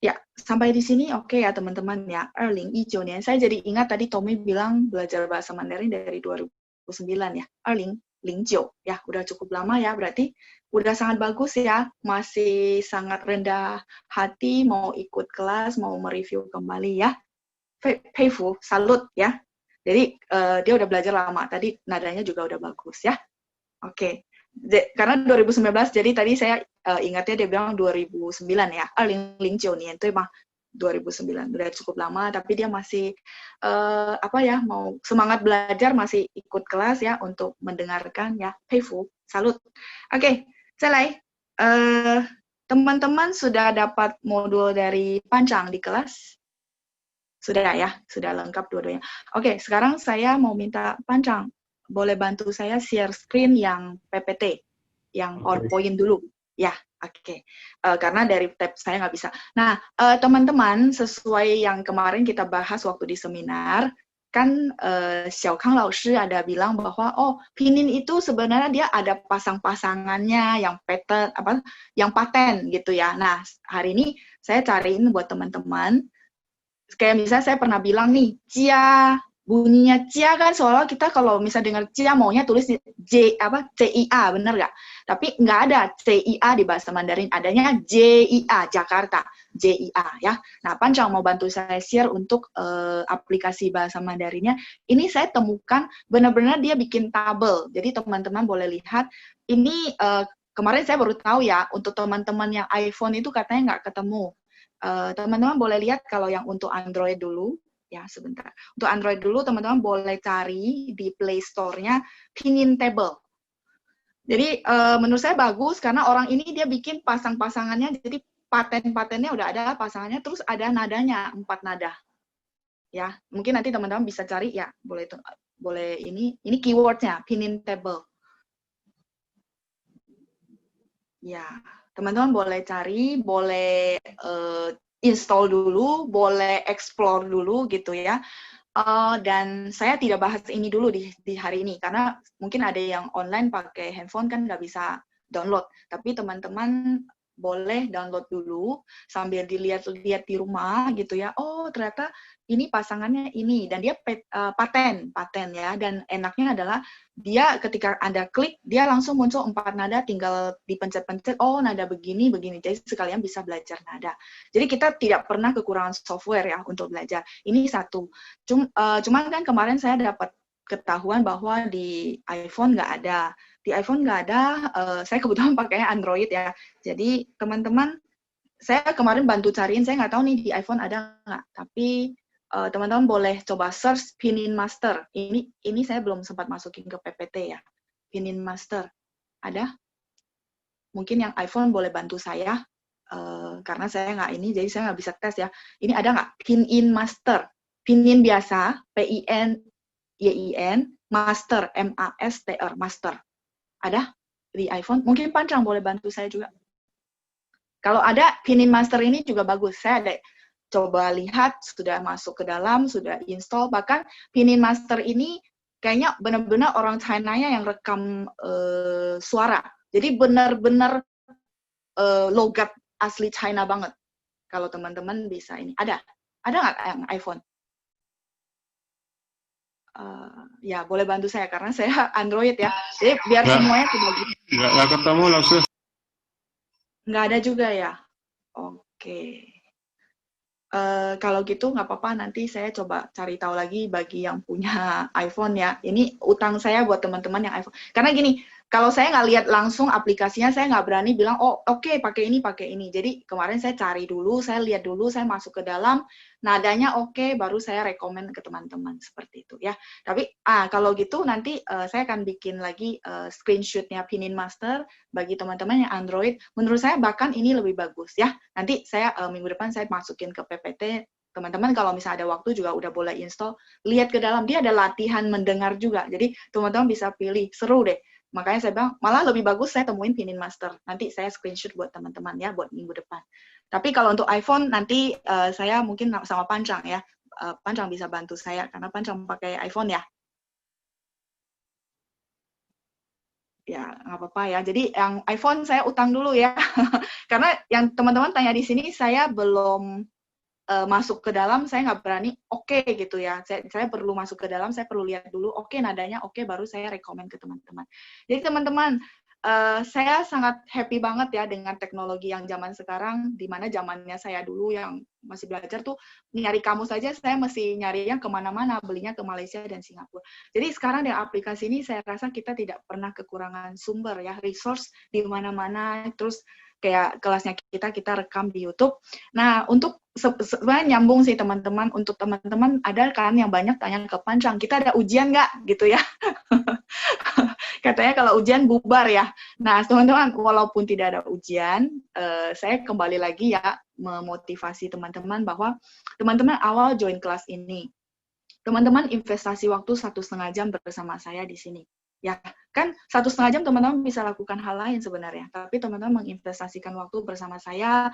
Ya, sampai di sini oke ya teman-teman ya. 2019年, saya jadi ingat tadi Tommy bilang belajar bahasa Mandarin dari 2009 ya. 2009 ya, udah cukup lama ya, berarti udah sangat bagus ya. Masih sangat rendah hati mau ikut kelas, mau mereview kembali ya. Peifu, salut ya. Jadi dia udah belajar lama, tadi nadanya juga udah bagus ya. Oke. Karena 2019, jadi tadi saya ingatnya dia bilang 2009 ya. 2009年, itu emang 2009, udah cukup lama, tapi dia masih mau semangat belajar, masih ikut kelas ya untuk mendengarkan ya. Peifu, salut. Oke, selesai. Teman-teman sudah dapat modul dari Pancang di kelas? Sudah ya, sudah lengkap dua-duanya. Oke, sekarang saya mau minta Pancang, boleh bantu saya share screen yang PPT, yang PowerPoint dulu. Ya, oke. Karena dari tab saya nggak bisa. Nah, teman-teman, sesuai yang kemarin kita bahas waktu di seminar, kan Xiaokang Laoshi ada bilang bahwa, oh, Pinyin itu sebenarnya dia ada pasang-pasangannya, yang paten gitu ya. Nah, hari ini saya cariin buat teman-teman, kayak misalnya saya pernah bilang nih, Jia, bunyinya Jia kan seolah kita kalau misalnya dengar Jia maunya tulis CIA, bener nggak? Tapi nggak ada CIA di bahasa Mandarin, adanya JIA, Jakarta, JIA ya. Nah, Pancang mau bantu saya share untuk aplikasi bahasa Mandarinnya. Ini saya temukan benar-benar dia bikin tabel, jadi teman-teman boleh lihat. Ini kemarin saya baru tahu ya, untuk teman-teman yang iPhone itu katanya nggak ketemu. Teman-teman boleh lihat kalau yang untuk Android dulu, ya sebentar. Untuk Android dulu, teman-teman boleh cari di Play Store-nya Pinyin Table. Jadi menurut saya bagus karena orang ini dia bikin pasang-pasangannya, jadi paten-patennya udah ada pasangannya, terus ada nadanya 4 nada. Ya, mungkin nanti teman-teman bisa cari ya, boleh ini keywordnya pinning table. Ya, teman-teman boleh cari, boleh install dulu, boleh explore dulu gitu ya. Dan saya tidak bahas ini dulu di hari ini, karena mungkin ada yang online pakai handphone kan nggak bisa download. Tapi teman-teman boleh download dulu sambil dilihat-lihat di rumah gitu ya. Oh ternyata ini pasangannya ini, dan dia paten ya. Dan enaknya adalah dia ketika Anda klik, dia langsung muncul 4 nada, tinggal dipencet-pencet, oh nada begini, begini. Jadi sekalian bisa belajar nada. Jadi kita tidak pernah kekurangan software ya untuk belajar. Ini satu. Cuman kan kemarin saya dapat ketahuan bahwa di iPhone nggak ada. Di iPhone nggak ada, saya kebetulan pakainya Android ya. Jadi teman-teman, saya kemarin bantu cariin, saya nggak tahu nih di iPhone ada nggak. Tapi teman-teman boleh coba search Pinyin Master. Ini saya belum sempat masukin ke PPT ya. Pinyin Master. Ada? Mungkin yang iPhone boleh bantu saya, karena saya nggak ini, jadi saya nggak bisa tes ya. Ini ada nggak? Pinyin Master. Pinyin biasa, P-I-N-Y-I-N, Master, M-A-S-T-R, Master. Ada di iPhone? Mungkin Pancang boleh bantu saya juga. Kalau ada, Pinyin Master ini juga bagus. Saya ada coba lihat, sudah masuk ke dalam, sudah install. Bahkan Pinyin Master ini kayaknya benar-benar orang China-nya yang rekam suara. Jadi benar-benar logat asli China banget. Kalau teman-teman bisa ini. Ada nggak yang iPhone? Ya boleh bantu saya karena saya Android ya. Jadi biar semuanya kebagi. Nggak ketemu langsung. Nggak ada juga ya. Oke. Kalau gitu nggak apa-apa, nanti saya coba cari tahu lagi bagi yang punya iPhone ya. Ini utang saya buat teman-teman yang iPhone. Karena gini, kalau saya nggak lihat langsung aplikasinya, saya nggak berani bilang, oh oke, pakai ini. Jadi kemarin saya cari dulu, saya lihat dulu, saya masuk ke dalam, nadanya oke, baru saya rekomen ke teman-teman seperti itu ya. Tapi kalau gitu nanti saya akan bikin lagi screenshotnya Pinyin Master bagi teman-teman yang Android. Menurut saya bahkan ini lebih bagus ya. Nanti saya minggu depan saya masukin ke PPT. Teman-teman kalau misalnya ada waktu juga udah boleh install, lihat ke dalam, dia ada latihan mendengar juga. Jadi teman-teman bisa pilih, seru deh. Makanya saya bilang, malah lebih bagus saya temuin Pinyin Master. Nanti saya screenshot buat teman-teman ya, buat minggu depan. Tapi kalau untuk iPhone, nanti saya mungkin sama Pancang ya. Pancang bisa bantu saya, karena Pancang pakai iPhone ya. Ya, nggak apa-apa ya. Jadi yang iPhone saya utang dulu ya. Karena yang teman-teman tanya di sini, saya belum masuk ke dalam, saya nggak berani oke gitu ya. Saya perlu masuk ke dalam, saya perlu lihat dulu, oke nadanya oke, baru saya rekomen ke teman-teman. Jadi teman-teman, saya sangat happy banget ya dengan teknologi yang zaman sekarang, di mana zamannya saya dulu yang masih belajar tuh, nyari kamus saja saya mesti nyari yang kemana-mana, belinya ke Malaysia dan Singapura. Jadi sekarang dengan aplikasi ini, saya rasa kita tidak pernah kekurangan sumber ya, resource di mana-mana, terus kayak kelasnya kita rekam di YouTube. Nah, untuk sebenarnya nyambung sih teman-teman, untuk teman-teman ada kan yang banyak tanya ke Pancang, kita ada ujian nggak gitu ya? Katanya kalau ujian bubar ya. Nah, teman-teman, walaupun tidak ada ujian, saya kembali lagi ya memotivasi teman-teman bahwa teman-teman awal join kelas ini, teman-teman investasi waktu 1,5 jam bersama saya di sini. Ya, kan 1,5 jam teman-teman bisa lakukan hal lain sebenarnya, tapi teman-teman menginvestasikan waktu bersama saya,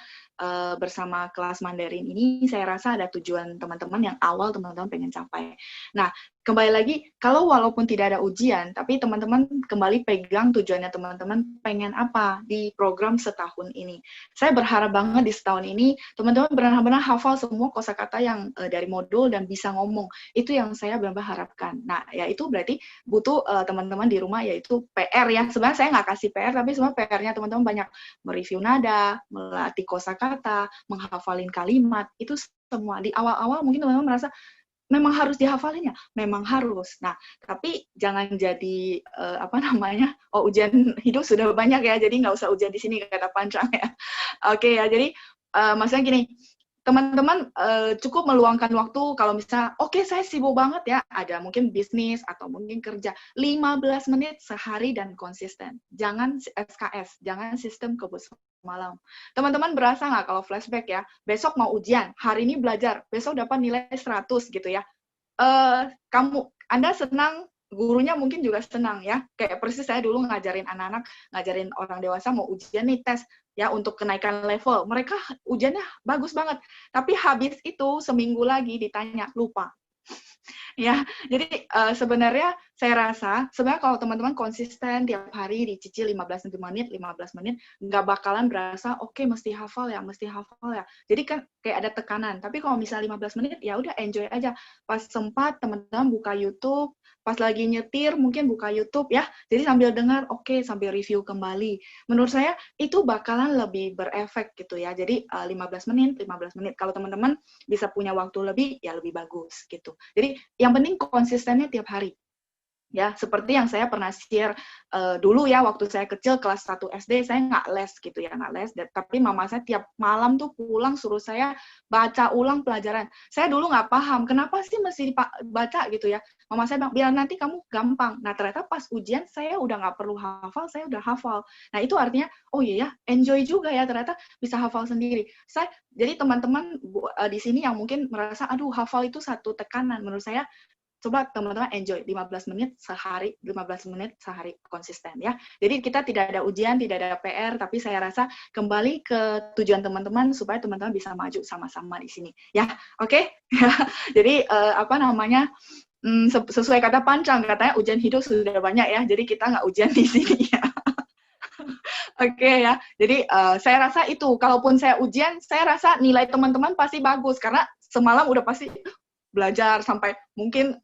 bersama kelas Mandarin ini, saya rasa ada tujuan teman-teman yang awal teman-teman pengen capai. Nah, kembali lagi, kalau walaupun tidak ada ujian, tapi teman-teman kembali pegang tujuannya teman-teman pengen apa di program setahun ini. Saya berharap banget di setahun ini, teman-teman benar-benar hafal semua kosakata yang dari modul dan bisa ngomong. Itu yang saya benar-benar harapkan. Nah, ya itu berarti butuh teman-teman di rumah, yaitu PR ya. Sebenarnya saya nggak kasih PR, tapi semua PR-nya teman-teman banyak mereview nada, melatih kosakata, menghafalin kalimat, itu semua. Di awal-awal mungkin teman-teman merasa, memang harus dihafalin ya? Memang harus. Nah, tapi jangan jadi, ujian hidup sudah banyak ya, jadi nggak usah ujian di sini, kata Pancang ya. Oke ya, jadi maksudnya gini, teman-teman cukup meluangkan waktu kalau misalnya, oke, saya sibuk banget ya, ada mungkin bisnis atau mungkin kerja, 15 menit sehari dan konsisten. Jangan SKS, jangan sistem kebut malam. Teman-teman berasa nggak kalau flashback ya, besok mau ujian, hari ini belajar, besok dapat nilai 100 gitu ya. Anda senang, gurunya mungkin juga senang ya. Kayak persis saya dulu ngajarin anak-anak, ngajarin orang dewasa mau ujian nih, tes ya untuk kenaikan level. Mereka ujiannya bagus banget. Tapi habis itu seminggu lagi ditanya, lupa. Ya, jadi sebenarnya saya rasa sebenarnya kalau teman-teman konsisten tiap hari dicicil 15 menit, nggak bakalan berasa oke, mesti hafal ya. Jadi kan kayak ada tekanan. Tapi kalau misalnya 15 menit ya udah enjoy aja. Pas sempat teman-teman buka YouTube, pas lagi nyetir mungkin buka YouTube ya. Jadi sambil dengar, oke, sambil review kembali. Menurut saya itu bakalan lebih berefek gitu ya. Jadi 15 menit. Kalau teman-teman bisa punya waktu lebih, ya lebih bagus gitu. Jadi yang penting konsistennya tiap hari. Ya, seperti yang saya pernah share dulu ya, waktu saya kecil kelas 1 SD, saya nggak les gitu ya, tapi mama saya tiap malam tuh pulang suruh saya baca ulang pelajaran. Saya dulu nggak paham, kenapa sih mesti baca gitu ya. Mama saya bilang, nanti kamu gampang. Nah, ternyata pas ujian, saya udah nggak perlu hafal, saya udah hafal. Nah, itu artinya, oh iya ya, enjoy juga ya, ternyata bisa hafal sendiri. Jadi teman-teman di sini yang mungkin merasa, aduh, hafal itu satu tekanan, menurut saya, coba teman-teman enjoy 15 menit sehari konsisten ya. Jadi kita tidak ada ujian, tidak ada PR, tapi saya rasa kembali ke tujuan teman-teman supaya teman-teman bisa maju sama-sama di sini. Ya, oke? Jadi sesuai kata Pancang, katanya ujian hidup sudah banyak ya. Jadi kita nggak ujian di sini ya. Oke ya. Jadi saya rasa itu, kalaupun saya ujian, saya rasa nilai teman-teman pasti bagus karena semalam udah pasti belajar sampai mungkin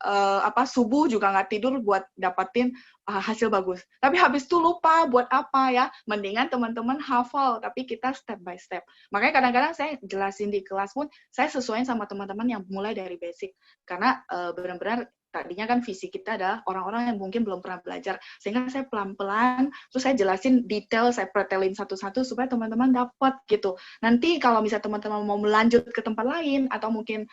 subuh juga nggak tidur buat dapatin hasil bagus. Tapi habis itu lupa buat apa ya. Mendingan teman-teman hafal, tapi kita step by step. Makanya kadang-kadang saya jelasin di kelas pun, saya sesuaiin sama teman-teman yang mulai dari basic. Karena benar-benar tadinya kan visi kita adalah orang-orang yang mungkin belum pernah belajar. Sehingga saya pelan-pelan, terus saya jelasin detail, saya pretelin satu-satu supaya teman-teman dapat gitu. Nanti kalau misalnya teman-teman mau melanjut ke tempat lain, atau mungkin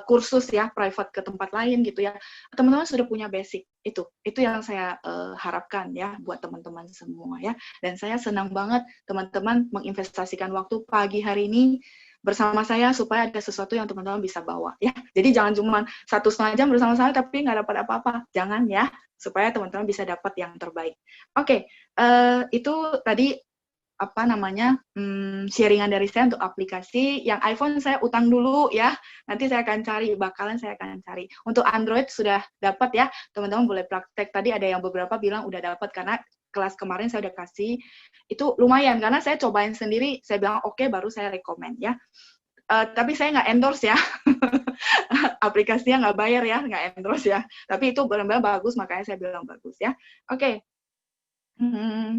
kursus ya, private ke tempat lain gitu ya, teman-teman sudah punya basic. Itu yang saya harapkan ya buat teman-teman semua ya. Dan saya senang banget teman-teman menginvestasikan waktu pagi hari ini bersama saya supaya ada sesuatu yang teman-teman bisa bawa ya. Jadi jangan cuma 1,5 jam bersama saya tapi nggak dapat apa-apa. Jangan ya, supaya teman-teman bisa dapat yang terbaik. Oke, itu tadi sharingan dari saya untuk aplikasi. Yang iPhone saya utang dulu ya. Nanti saya akan cari. Untuk Android sudah dapat ya. Teman-teman boleh praktek. Tadi ada yang beberapa bilang udah dapat karena kelas kemarin saya udah kasih. Itu lumayan karena saya cobain sendiri. Saya bilang oke, baru saya rekomen ya. Tapi saya nggak endorse ya. Aplikasinya nggak bayar ya, nggak endorse ya. Tapi itu benar-benar bagus, makanya saya bilang bagus ya. Oke.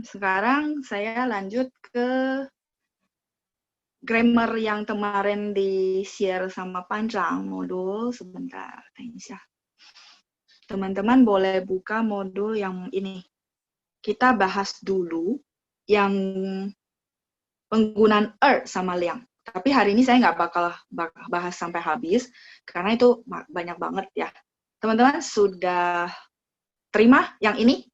Sekarang saya lanjut ke grammar yang kemarin di-share sama Pancang, modul sebentar. Teman-teman boleh buka modul yang ini. Kita bahas dulu yang penggunaan sama liang. Tapi hari ini saya nggak bakal bahas sampai habis, karena itu banyak banget ya. Teman-teman sudah terima yang ini?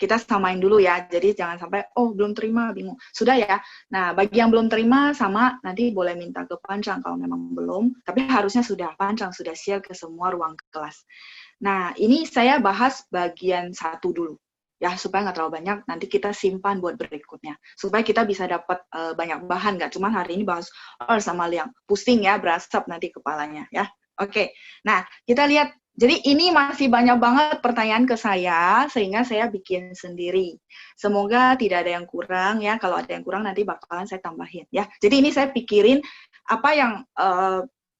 Kita samain dulu ya, jadi jangan sampai, belum terima, bingung. Sudah ya? Nah, bagi yang belum terima, sama nanti boleh minta ke Pancang kalau memang belum, tapi harusnya sudah, Pancang sudah share ke semua ruang kelas. Nah, ini saya bahas bagian 1 dulu. Ya, supaya nggak terlalu banyak, nanti kita simpan buat berikutnya. Supaya kita bisa dapat banyak bahan, nggak cuma hari ini bahas sama liang. Pusing ya, berasap nanti kepalanya ya. Oke, nah kita lihat. Jadi ini masih banyak banget pertanyaan ke saya, sehingga saya bikin sendiri. Semoga tidak ada yang kurang ya. Kalau ada yang kurang nanti bakalan saya tambahin ya. Jadi ini saya pikirin apa yang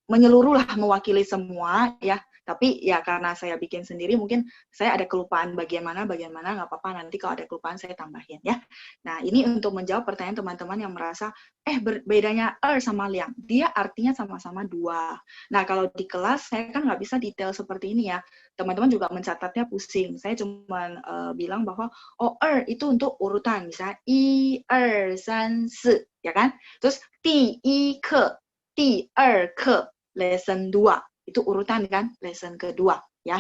menyeluruh lah, mewakili semua ya. Tapi ya karena saya bikin sendiri, mungkin saya ada kelupaan bagian mana, nggak apa-apa, nanti kalau ada kelupaan saya tambahin ya. Nah, ini untuk menjawab pertanyaan teman-teman yang merasa, bedanya sama liang, dia artinya sama-sama 2. Nah, kalau di kelas saya kan nggak bisa detail seperti ini ya. Teman-teman juga mencatatnya pusing. Saya cuma bilang bahwa, itu untuk urutan, misalnya 1, 2, 3, 4, ya kan? Terus 第一课第二课 lesson 2. Itu urutan kan, lesson kedua ya.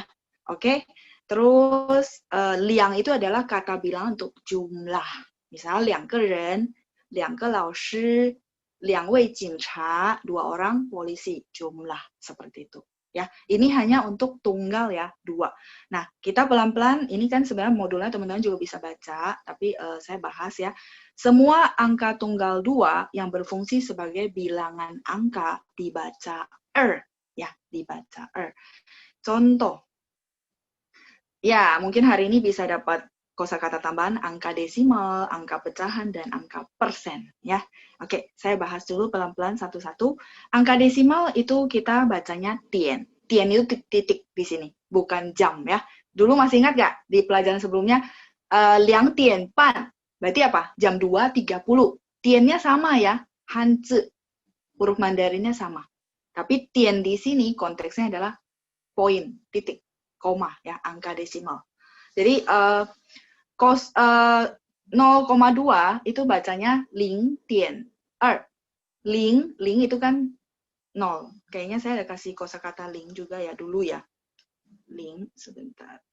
Oke. Terus liang itu adalah kata bilang untuk jumlah. Misal 2个人, 2个老师, 2位警察, 2 orang polisi, jumlah seperti itu. Ya, ini hanya untuk tunggal ya, 2. Nah, kita pelan-pelan, ini kan sebenarnya modulnya teman-teman juga bisa baca, tapi saya bahas ya. Semua angka tunggal 2 yang berfungsi sebagai bilangan angka dibaca ya, dibaca Contoh. Ya, mungkin hari ini bisa dapat kosakata tambahan angka desimal, angka pecahan, dan angka persen ya. Oke, saya bahas dulu pelan-pelan satu-satu. Angka desimal itu kita bacanya tian. Tian itu titik di sini, bukan jam ya. Dulu masih ingat nggak di pelajaran sebelumnya, liang tian pan, berarti apa? Jam 2.30. Tiannya sama ya, Hanzi, huruf Mandarinnya sama. Tapi tian di sini konteksnya adalah poin, titik, koma ya, angka desimal. Jadi 0,2 itu bacanya 0.2. Ling itu kan 0. Kayaknya saya ada kasih kosakata ling juga ya dulu ya. Ling, sebentar.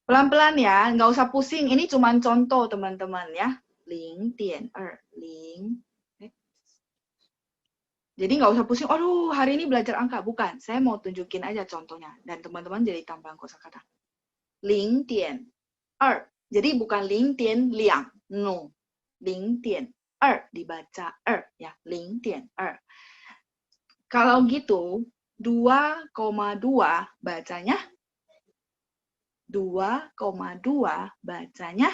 Pelan-pelan ya, nggak usah pusing. Ini cuma contoh teman-teman ya. 0.2. Jadi nggak usah pusing, aduh hari ini belajar angka. Bukan, saya mau tunjukin aja contohnya. Dan teman-teman jadi tambahan kosakata. 0.2. Jadi bukan 0.2, no. 0.2 dibaca ya, 0.2. Kalau gitu 2,2 bacanya 2,2 bacanya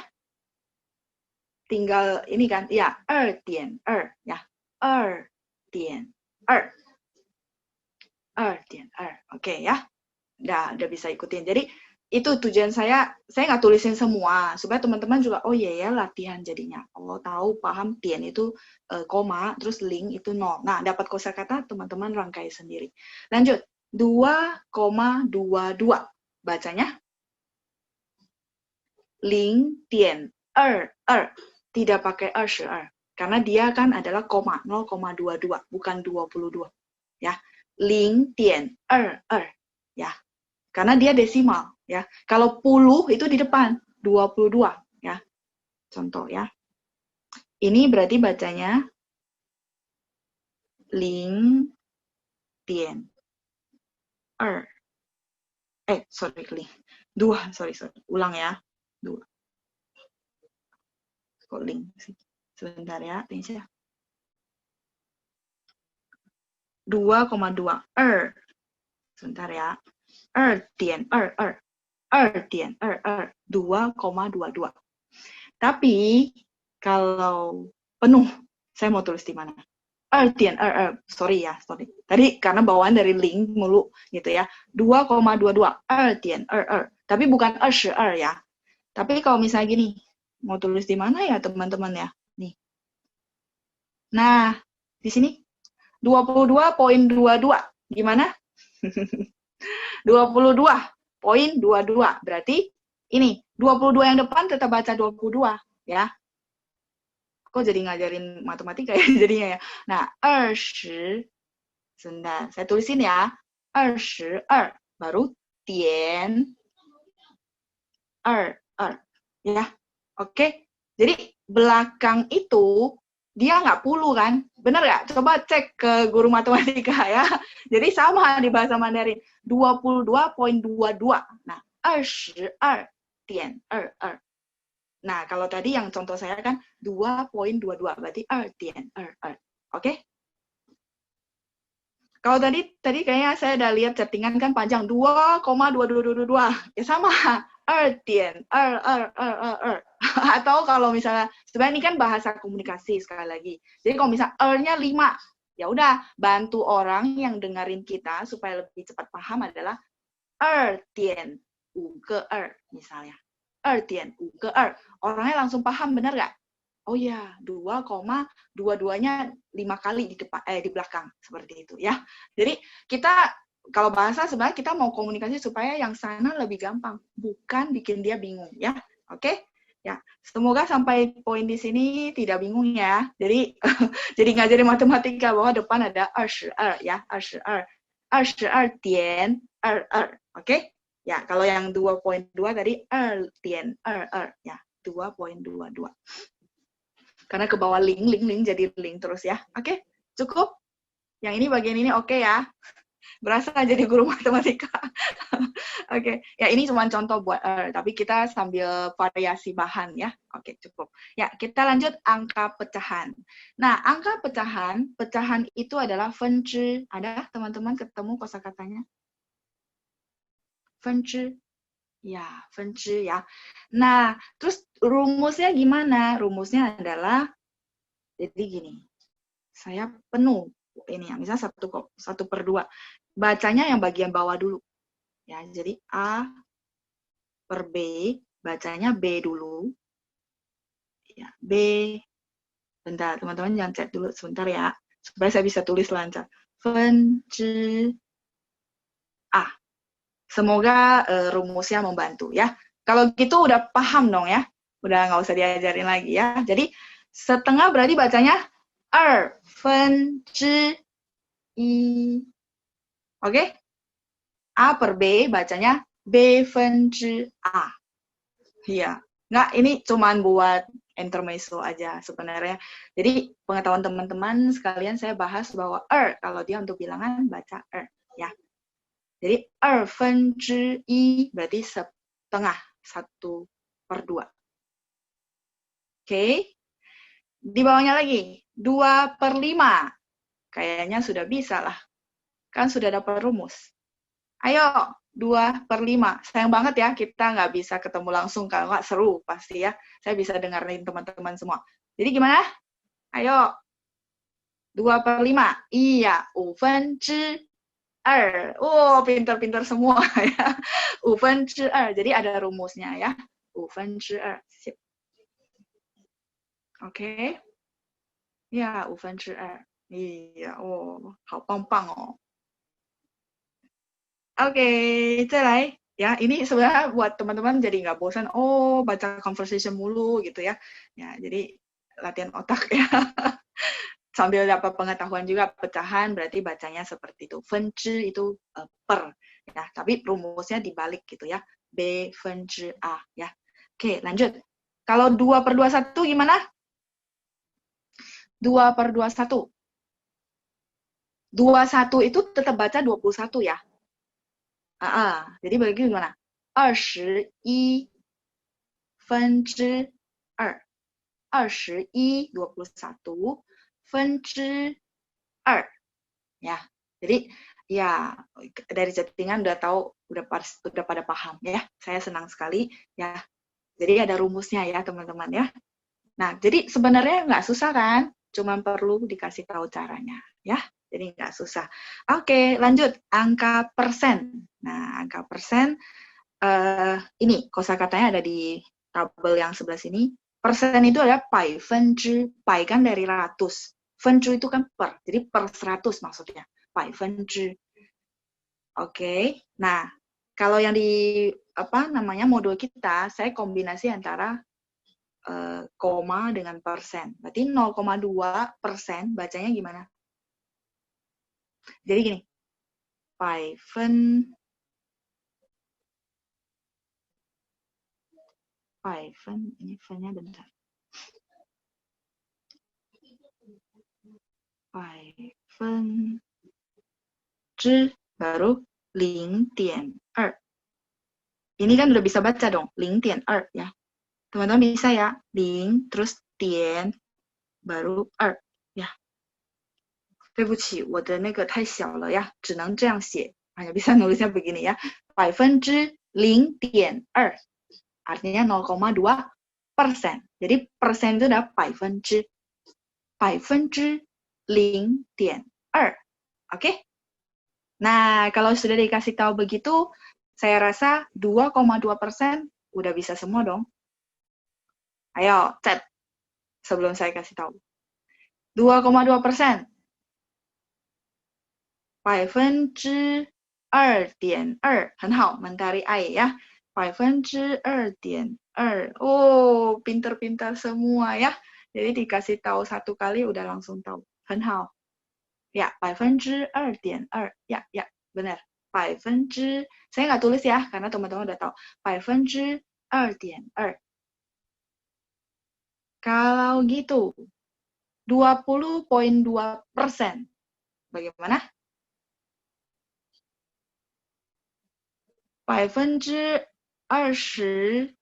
tinggal ini kan ya 2.2 ya, 2.2. 2.2. Oke ya. Udah bisa ikutin. Jadi itu tujuan saya nggak tulisin semua supaya teman-teman juga oh iya ya latihan jadinya. Oh tahu paham tian itu koma terus ling itu 0. Nah, dapat kosakata teman-teman rangkai sendiri. Lanjut. 2,22 bacanya 0.2. Tidak pakai 22 karena dia kan adalah koma 0,22 bukan 22 ya. 0.22 ya. Karena dia desimal ya. Kalau puluh itu di depan 22 ya. Contoh ya. Ini berarti bacanya 0.2. Sorry. Ulang ya. 2. Kok ling sih? Sebentar ya, Tinsya. 2,2. Sebentar ya. 2.22. 2,22. Tapi kalau penuh, saya mau tulis di mana? 2.22. Sorry. Tadi karena bawaan dari link mulu gitu ya. 2,22. 2.22. Tapi bukan 22 ya. Tapi kalau misalnya gini, mau tulis di mana ya teman-teman ya? Nih. Nah, di sini 22.22. Gimana? 22.22. Berarti ini 22 yang depan tetap baca 22 ya. Kok jadi ngajarin matematika ya jadinya ya. Nah, 20. Sebentar, saya tulisin ya. 22 baru tian 22 ya. Oke. Jadi belakang itu dia nggak puluh kan? Bener nggak? Coba cek ke guru matematika ya. Jadi sama di bahasa Mandarin. 22.22. Nah, 22.22. Nah, kalau tadi yang contoh saya kan 2.22. Berarti 2.22. Oke? Kalau tadi kayaknya saya udah lihat chattingan kan panjang 2,2222. Ya sama. 2.22. Atau kalau misalnya sebenarnya ini kan bahasa komunikasi sekali lagi. Jadi kalau misalnya nya 5, ya udah bantu orang yang dengerin kita supaya lebih cepat paham adalah 2.52 misalnya. 2.52. Orangnya langsung paham, benar nggak? Oh ya, 2,22-nya 5 kali di depan di belakang seperti itu ya. Jadi kita kalau bahasa sebenarnya kita mau komunikasi supaya yang sana lebih gampang, bukan bikin dia bingung ya. Oke? Ya, semoga sampai poin di sini tidak bingung ya. Jadi jadi ngajarin matematika bahwa depan ada 22 ya, 22.22. Oke? Ya, kalau yang 2.2 tadi 2.22 ya, 2.22. Karena ke bawah link jadi link terus ya. Oke? Cukup? Yang ini bagian ini oke ya. Berasa jadi guru matematika. Oke, ya ini cuma contoh buat tapi kita sambil variasi bahan ya. Oke, cukup. Ya, kita lanjut angka pecahan. Nah, angka pecahan itu adalah 分之. Ada teman-teman ketemu kosakatanya? 分之. Ya, 分之 ya. Nah, terus rumusnya gimana? Rumusnya adalah jadi gini. Saya penuh ini ya, misalnya 1/2. Bacanya yang bagian bawah dulu. Ya, jadi A per B, bacanya B dulu. Ya, B. Bentar, teman-teman jangan chat dulu sebentar ya, supaya saya bisa tulis lancar. 分之 A. Semoga rumusnya membantu ya. Kalau gitu udah paham dong ya. Udah nggak usah diajarin lagi ya. Jadi setengah berarti bacanya 2分之一. Oke? A per B bacanya B 分之 A. Iya. Nggak, ini cuman buat intermezzo aja sebenarnya. Jadi pengetahuan teman-teman sekalian saya bahas bahwa kalau dia untuk bilangan baca ya. Jadi 2分之一 berarti setengah, 1/2. Oke. Di bawahnya lagi 2/5. Kayaknya sudah bisa lah. Kan sudah dapat rumus. Ayo, 2/5. Sayang banget ya, kita nggak bisa ketemu langsung, kalau nggak seru pasti ya. Saya bisa dengerin teman-teman semua. Jadi gimana? Ayo, 2/5. Iya, 5分之2. Oh, pintar-pintar semua ya. 5分之2. Jadi ada rumusnya ya. 5分之2. Sip. Oke. Ya, 5分之2. Iya, oh, 好棒棒哦. Oke, 再来. Ya, ini sebenarnya buat teman-teman jadi nggak bosan, oh baca conversation mulu gitu ya. Ya, jadi latihan otak ya. Sambil dapat pengetahuan juga pecahan, berarti bacanya seperti itu. 分之 itu per. Ya, tapi rumusnya dibalik gitu ya. B 分之 A ya. Oke, lanjut. Kalau 2/21 gimana? 2/21. 21 itu tetap baca 21 ya. Jadi bagi gimana? 21分之2. 21, 21, 分之2. Ya, jadi ya dari chattingan udah tahu, udah pada paham ya. Saya senang sekali ya. Jadi ada rumusnya ya teman-teman ya. Nah, jadi sebenarnya nggak susah kan? Cuman perlu dikasih tahu caranya ya. Jadi nggak susah. Oke, lanjut. Angka persen. Nah, angka persen, ini kosakatanya ada di tabel yang sebelah sini. Persen itu ada 百分之, pai kan dari ratus. 分之 itu kan per, jadi per 100 maksudnya. 百分之. Oke, nah kalau yang di modul kita, saya kombinasi antara koma dengan persen. Berarti 0,2% bacanya gimana? Jadi gini, 百分 ini nya bentar. 百分之 baru 0.2. Ini kan udah bisa baca dong, 0.2 ya. Teman-teman bisa ya, 0 terus 点 baru 2 ya. 对不起，我的那个太小了呀，只能这样写。Hanya bisa nulisnya begini ya. 百分之 0.2. Artinya 0,2%. Jadi persen itu adalah 百分之 0.2. Oke? Nah, kalau sudah dikasih tahu begitu, saya rasa 2,2% udah bisa semua dong. Ayo, chat sebelum saya kasih tahu. 2,2%. 2.2%. 很好，mentari ai ya. 2.2%. Oh, pintar-pintar semua ya. Jadi dikasih tahu satu kali udah langsung tahu. 很好. Ya, 2.2%. Ya, benar. 2%. Saya nggak tulis ya, karena teman-teman udah tahu. 2.2%. Kalau gitu, 20.2%. Bagaimana? 20.2%.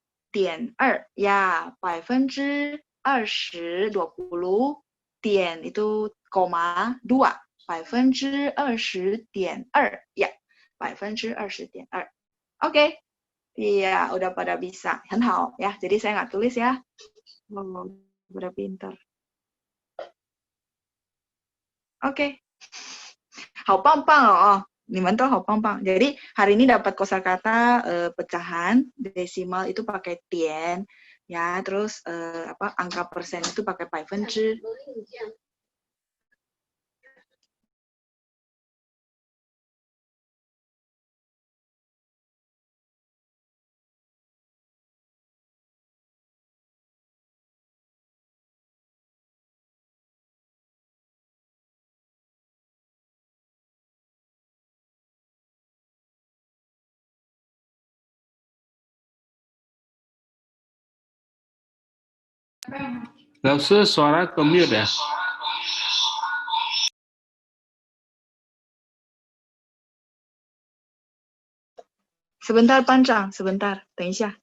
Ya, 20, 20 点 itu koma 2. 20.2. Ya, 20.2. Oke. Iya, udah pada bisa. 很好 ya. Jadi saya nggak tulis ya. Oh, udah pintar. Oke. 好棒棒哦. 你们都好棒棒. Jadi hari ini dapat kosakata pecahan, desimal itu pakai 点, ya, terus angka persen itu pakai 百分之. Nggak usah suara ke mute ya. Sebentar, Pancang. Sebentar. 等一下.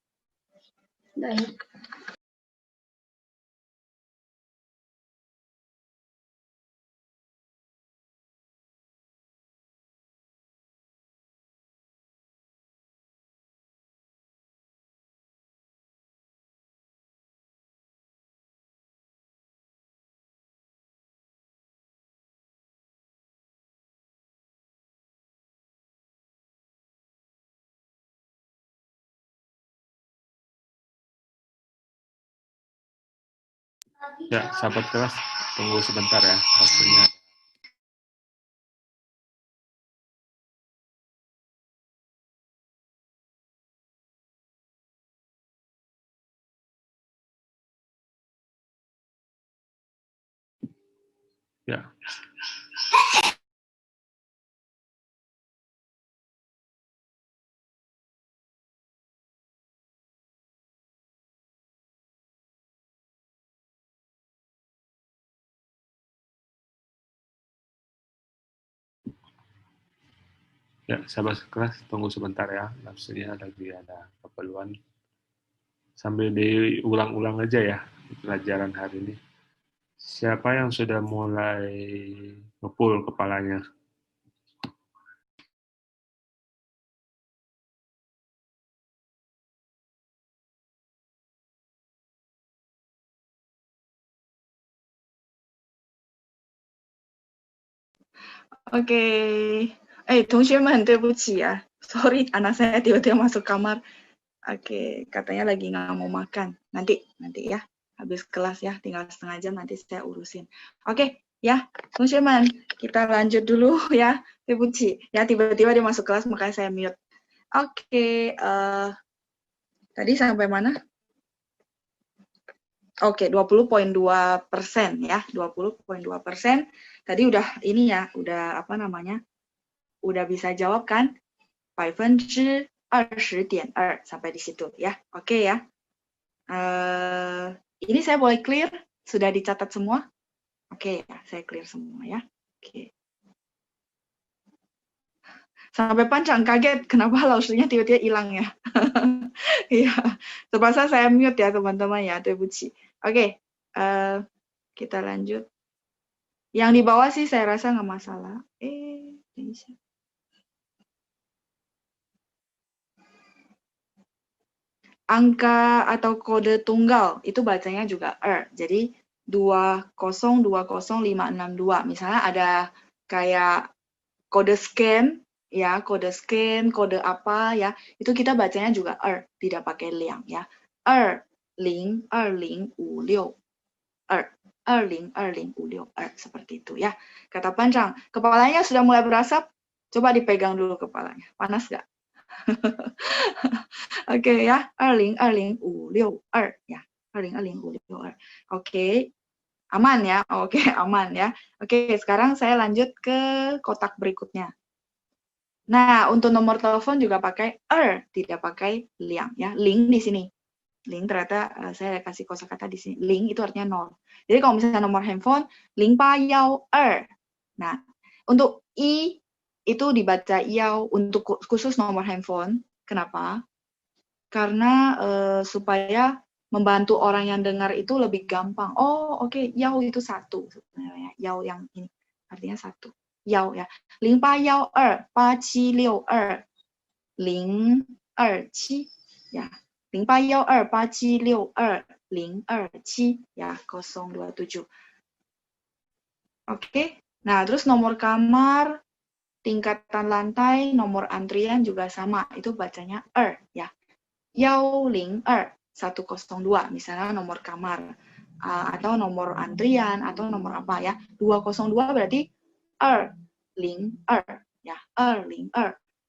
Ya, sahabat kelas, tunggu sebentar ya. Hasilnya. Ya. Ya, sahabat kelas, tunggu sebentar ya. Nafsunya lagi ada keperluan. Sambil diulang-ulang aja ya pelajaran hari ini. Siapa yang sudah mulai ngepul kepalanya? Oke. 同学们，对不起啊。Sorry, anak saya tiba-tiba masuk kamar. Oke, katanya lagi nggak mau makan. Nanti ya. Habis kelas ya, tinggal setengah jam nanti saya urusin. Oke, ya. 同学们, kita lanjut dulu ya. 对不起. Ya, tiba-tiba dia masuk kelas, makanya saya mute. Oke, tadi sampai mana? Oke, 20.2% ya. 20.2%. Tadi udah ini ya, udah apa namanya? Udah bisa jawab kan? 20.2 sampai di situ ya. Oke ya. Ini saya boleh clear? Sudah dicatat semua? Oke ya, saya clear semua ya. Oke. Sampai Pancang kaget kenapa lausnya tiba-tiba hilang ya. Iya, terpaksa saya mute ya teman-teman ya, 对不起. Oke, kita lanjut. Yang di bawah sih saya rasa nggak masalah. Bisa. Angka atau kode tunggal itu bacanya juga Jadi 2020562. Misalnya ada kayak kode scan ya, kode scan, kode apa ya, itu kita bacanya juga tidak pakai liang ya. 202056 seperti itu ya. Kata Pancang, kepalanya sudah mulai berasap, coba dipegang dulu kepalanya. Panas nggak? Oke ya, 202056ya, 202056. Oke, aman ya, oke aman ya. Oke, sekarang saya lanjut ke kotak berikutnya. Nah, untuk nomor telepon juga pakai tidak pakai liang ya. Ling di sini. Ling ternyata saya kasih kosakata di sini. Ling itu artinya 0. Jadi kalau misalnya nomor handphone, 0812. Nah, untuk i itu dibaca yao untuk khusus nomor handphone. Kenapa? Karena supaya membantu orang yang dengar itu lebih gampang. Oh, oke, yao itu 1 sebenarnya. Yao yang ini artinya 1. Yao ya. 08128762 027ya. 08128762 ya, 027. Oke. Nah, terus nomor kamar, tingkatan lantai, nomor antrian juga sama. Itu bacanya ya. 102, 102 misalnya nomor kamar. Atau nomor antrian atau nomor apa ya. 202 berarti 202 ya. 202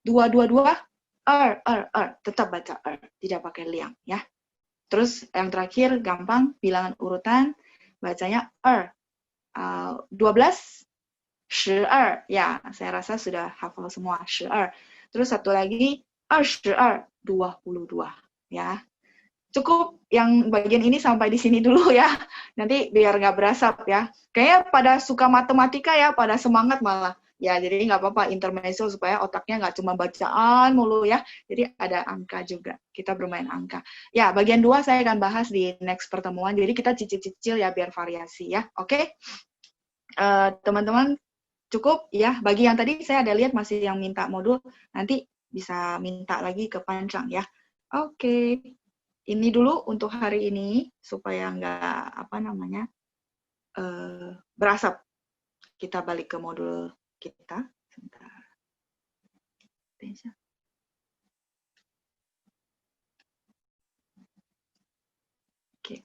222 tetap baca tidak pakai liang ya. Terus yang terakhir gampang, bilangan urutan bacanya 12 12 ya, saya rasa sudah hafal semua 12. Terus satu lagi 22 22 ya. Cukup yang bagian ini sampai di sini dulu ya. Nanti biar nggak berasap ya. Kayaknya pada suka matematika ya, pada semangat malah. Ya, jadi nggak apa-apa intermezzo supaya otaknya nggak cuma bacaan mulu ya. Jadi ada angka juga. Kita bermain angka. Ya, bagian 2 saya akan bahas di next pertemuan. Jadi kita cicil-cicil ya biar variasi ya. Oke? Teman-teman cukup ya. Bagi yang tadi saya ada lihat masih yang minta modul, nanti bisa minta lagi ke Pancang ya. Oke. Ini dulu untuk hari ini supaya nggak berasap. Kita balik ke modul kita. Sebentar. Oke,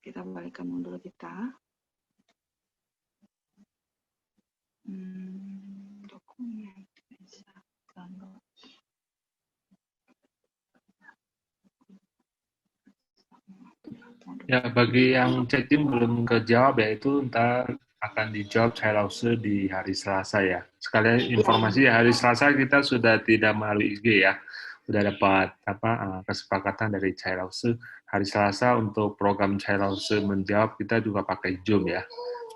kita balik ke modul kita. Dokumen. Ya, bagi yang chatting belum kejawab ya itu ntar akan dijawab saya langsung di hari Selasa ya. Sekalian informasi hari Selasa kita sudah tidak melalui IG ya. Sudah dapat kesepakatan dari Chai Lause. Hari Selasa untuk program Chai Lause menjawab kita juga pakai Zoom ya.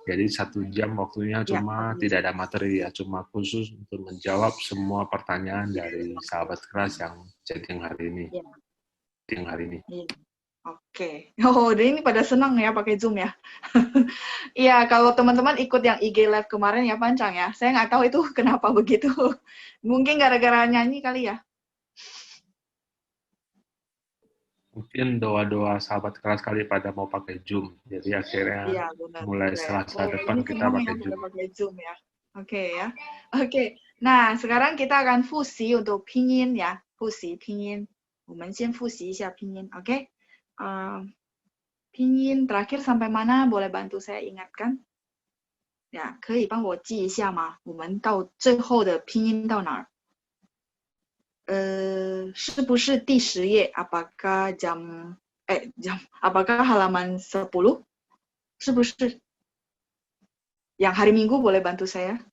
Jadi 1 jam waktunya cuma tidak ada materi ya, cuma khusus untuk menjawab semua pertanyaan dari sahabat kelas yang chatting hari ini. Chatting hari ini. Oke. Oh, ini pada senang ya pakai Zoom ya. Iya, kalau teman-teman ikut yang IG Live kemarin ya Pancang ya. Saya nggak tahu itu kenapa begitu. Mungkin gara-gara nyanyi kali ya. Mungkin doa-doa sahabat kelas kali pada mau pakai Zoom. Jadi akhirnya mulai Selasa depan kita pakai Zoom. Pakai Zoom ya. Oke ya. Oke. Nah, sekarang kita akan fusi untuk pinyin ya. Fusi pinyin. 我们先复习一下拼音, oke? Pinyin terakhir sampai mana? Boleh bantu saya ingatkan? Ya, 可以帮我记一下吗？我们到最后的拼音到哪儿？是不是第10页 ？Apakah apakah halaman 10? 是不是？ Yang hari Minggu boleh bantu saya?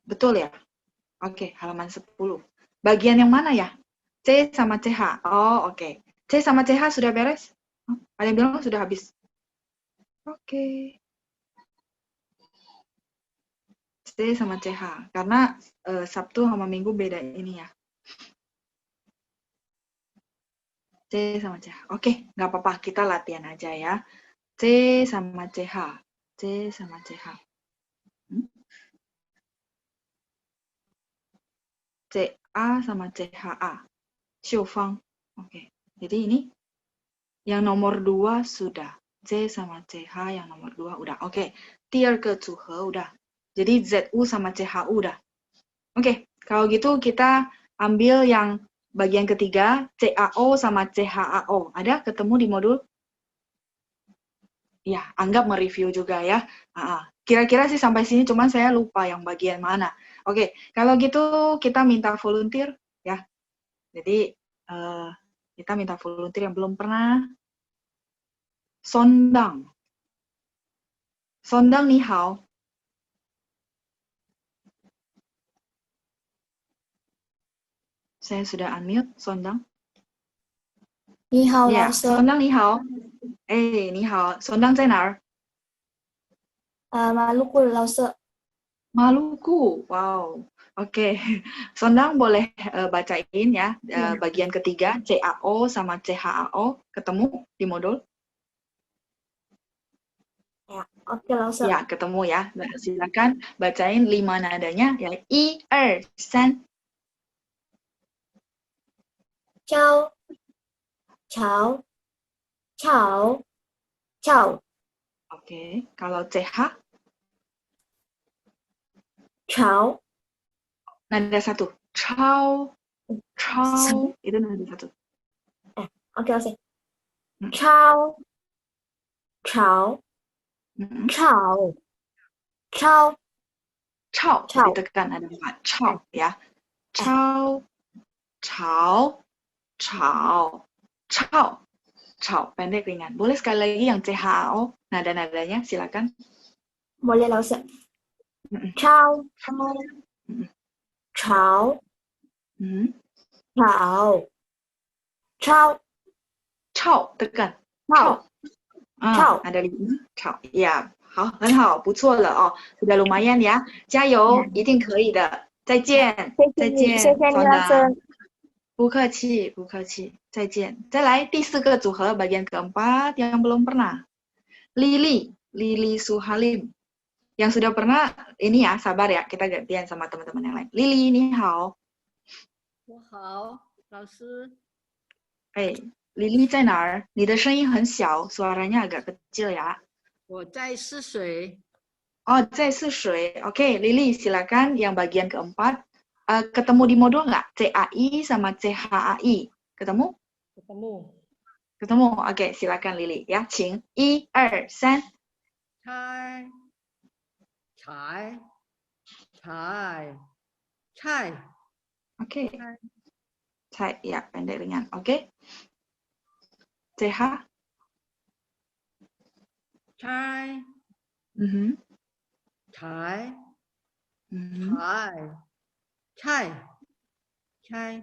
Betul ya? Oke, halaman 10. Bagian yang mana ya? C sama CH. Oh, oke. C sama CH sudah beres? Ada yang bilang sudah habis. Oke. C sama CH. Karena Sabtu sama Minggu beda ini ya. C sama CH. Oke, nggak apa-apa. Kita latihan aja ya. C sama CH. C sama CH. CA sama CHA. Xiufang. Oke. Jadi ini yang nomor 2 sudah. C sama CH yang nomor 2 udah. Oke. 第二个组合 udah. Jadi ZU sama CHU udah. Oke. Kalau gitu kita ambil yang bagian ketiga. CAO sama CHAO. Ada ketemu di modul? Ya, anggap mereview juga ya. Kira-kira sih sampai sini, cuman saya lupa yang bagian mana. Oke. Kalau gitu kita minta volunteer ya. Jadi kita minta volunteer yang belum pernah. Sondang. Sondang ni hao. Saya sudah unmute, Sondang. 你好， Yeah, 老师。 Sondang ni hao. 你好，Sondang 在哪儿？ 马路过老师。 Maluku, wow. Oke, Sondang boleh bacain ya bagian ketiga CAO sama CHAO ketemu di modul? Ya, oke 老师。 Ya, ketemu ya. Nah, silakan bacain 5 nadanya ya. 1, 2, 3. 敲，敲，敲，敲， Oke, kalau CH 敲， nada 1. Chao, chao, itu nada 1. oke 老师。敲，敲， 敲，敲， Chao, Chao. ditekan ada 4. Chao ya. Chao, chao, chao, chao, chao, pendek ringan. Boleh sekali lagi yang CHO, nada-nadanya silakan. boleh 老师。敲，敲， 敲，敲， Chao, tekan. 敲， Chao. Ada 5. Chao. Ya, 好，很好，不错了哦，sudah lumayan ya. 加油，一定可以的。再见，再见，谢谢你老师。不客气，不客气，再见。再来第4个组合bagian keempat yang belum pernah. Lili Suhalim. Yang sudah pernah ini ya, sabar ya, kita gantian sama teman-teman yang lain. Lili, ni hao. 我好，老师。Lili 在哪儿？你的声音很小，suaranya agak kecil ya. 我在试水。Oh, 在试水. Oke, Lili silakan yang bagian keempat. Ketemu di modul nggak? CAI sama CHAI. Ketemu? Ketemu. Ketemu. Oke, silakan Lili ya. 请1、2、3. 菜，菜，菜，菜。 Oke. Cai, ya, pendek ringan. Oke. CH. 菜，菜，菜，菜。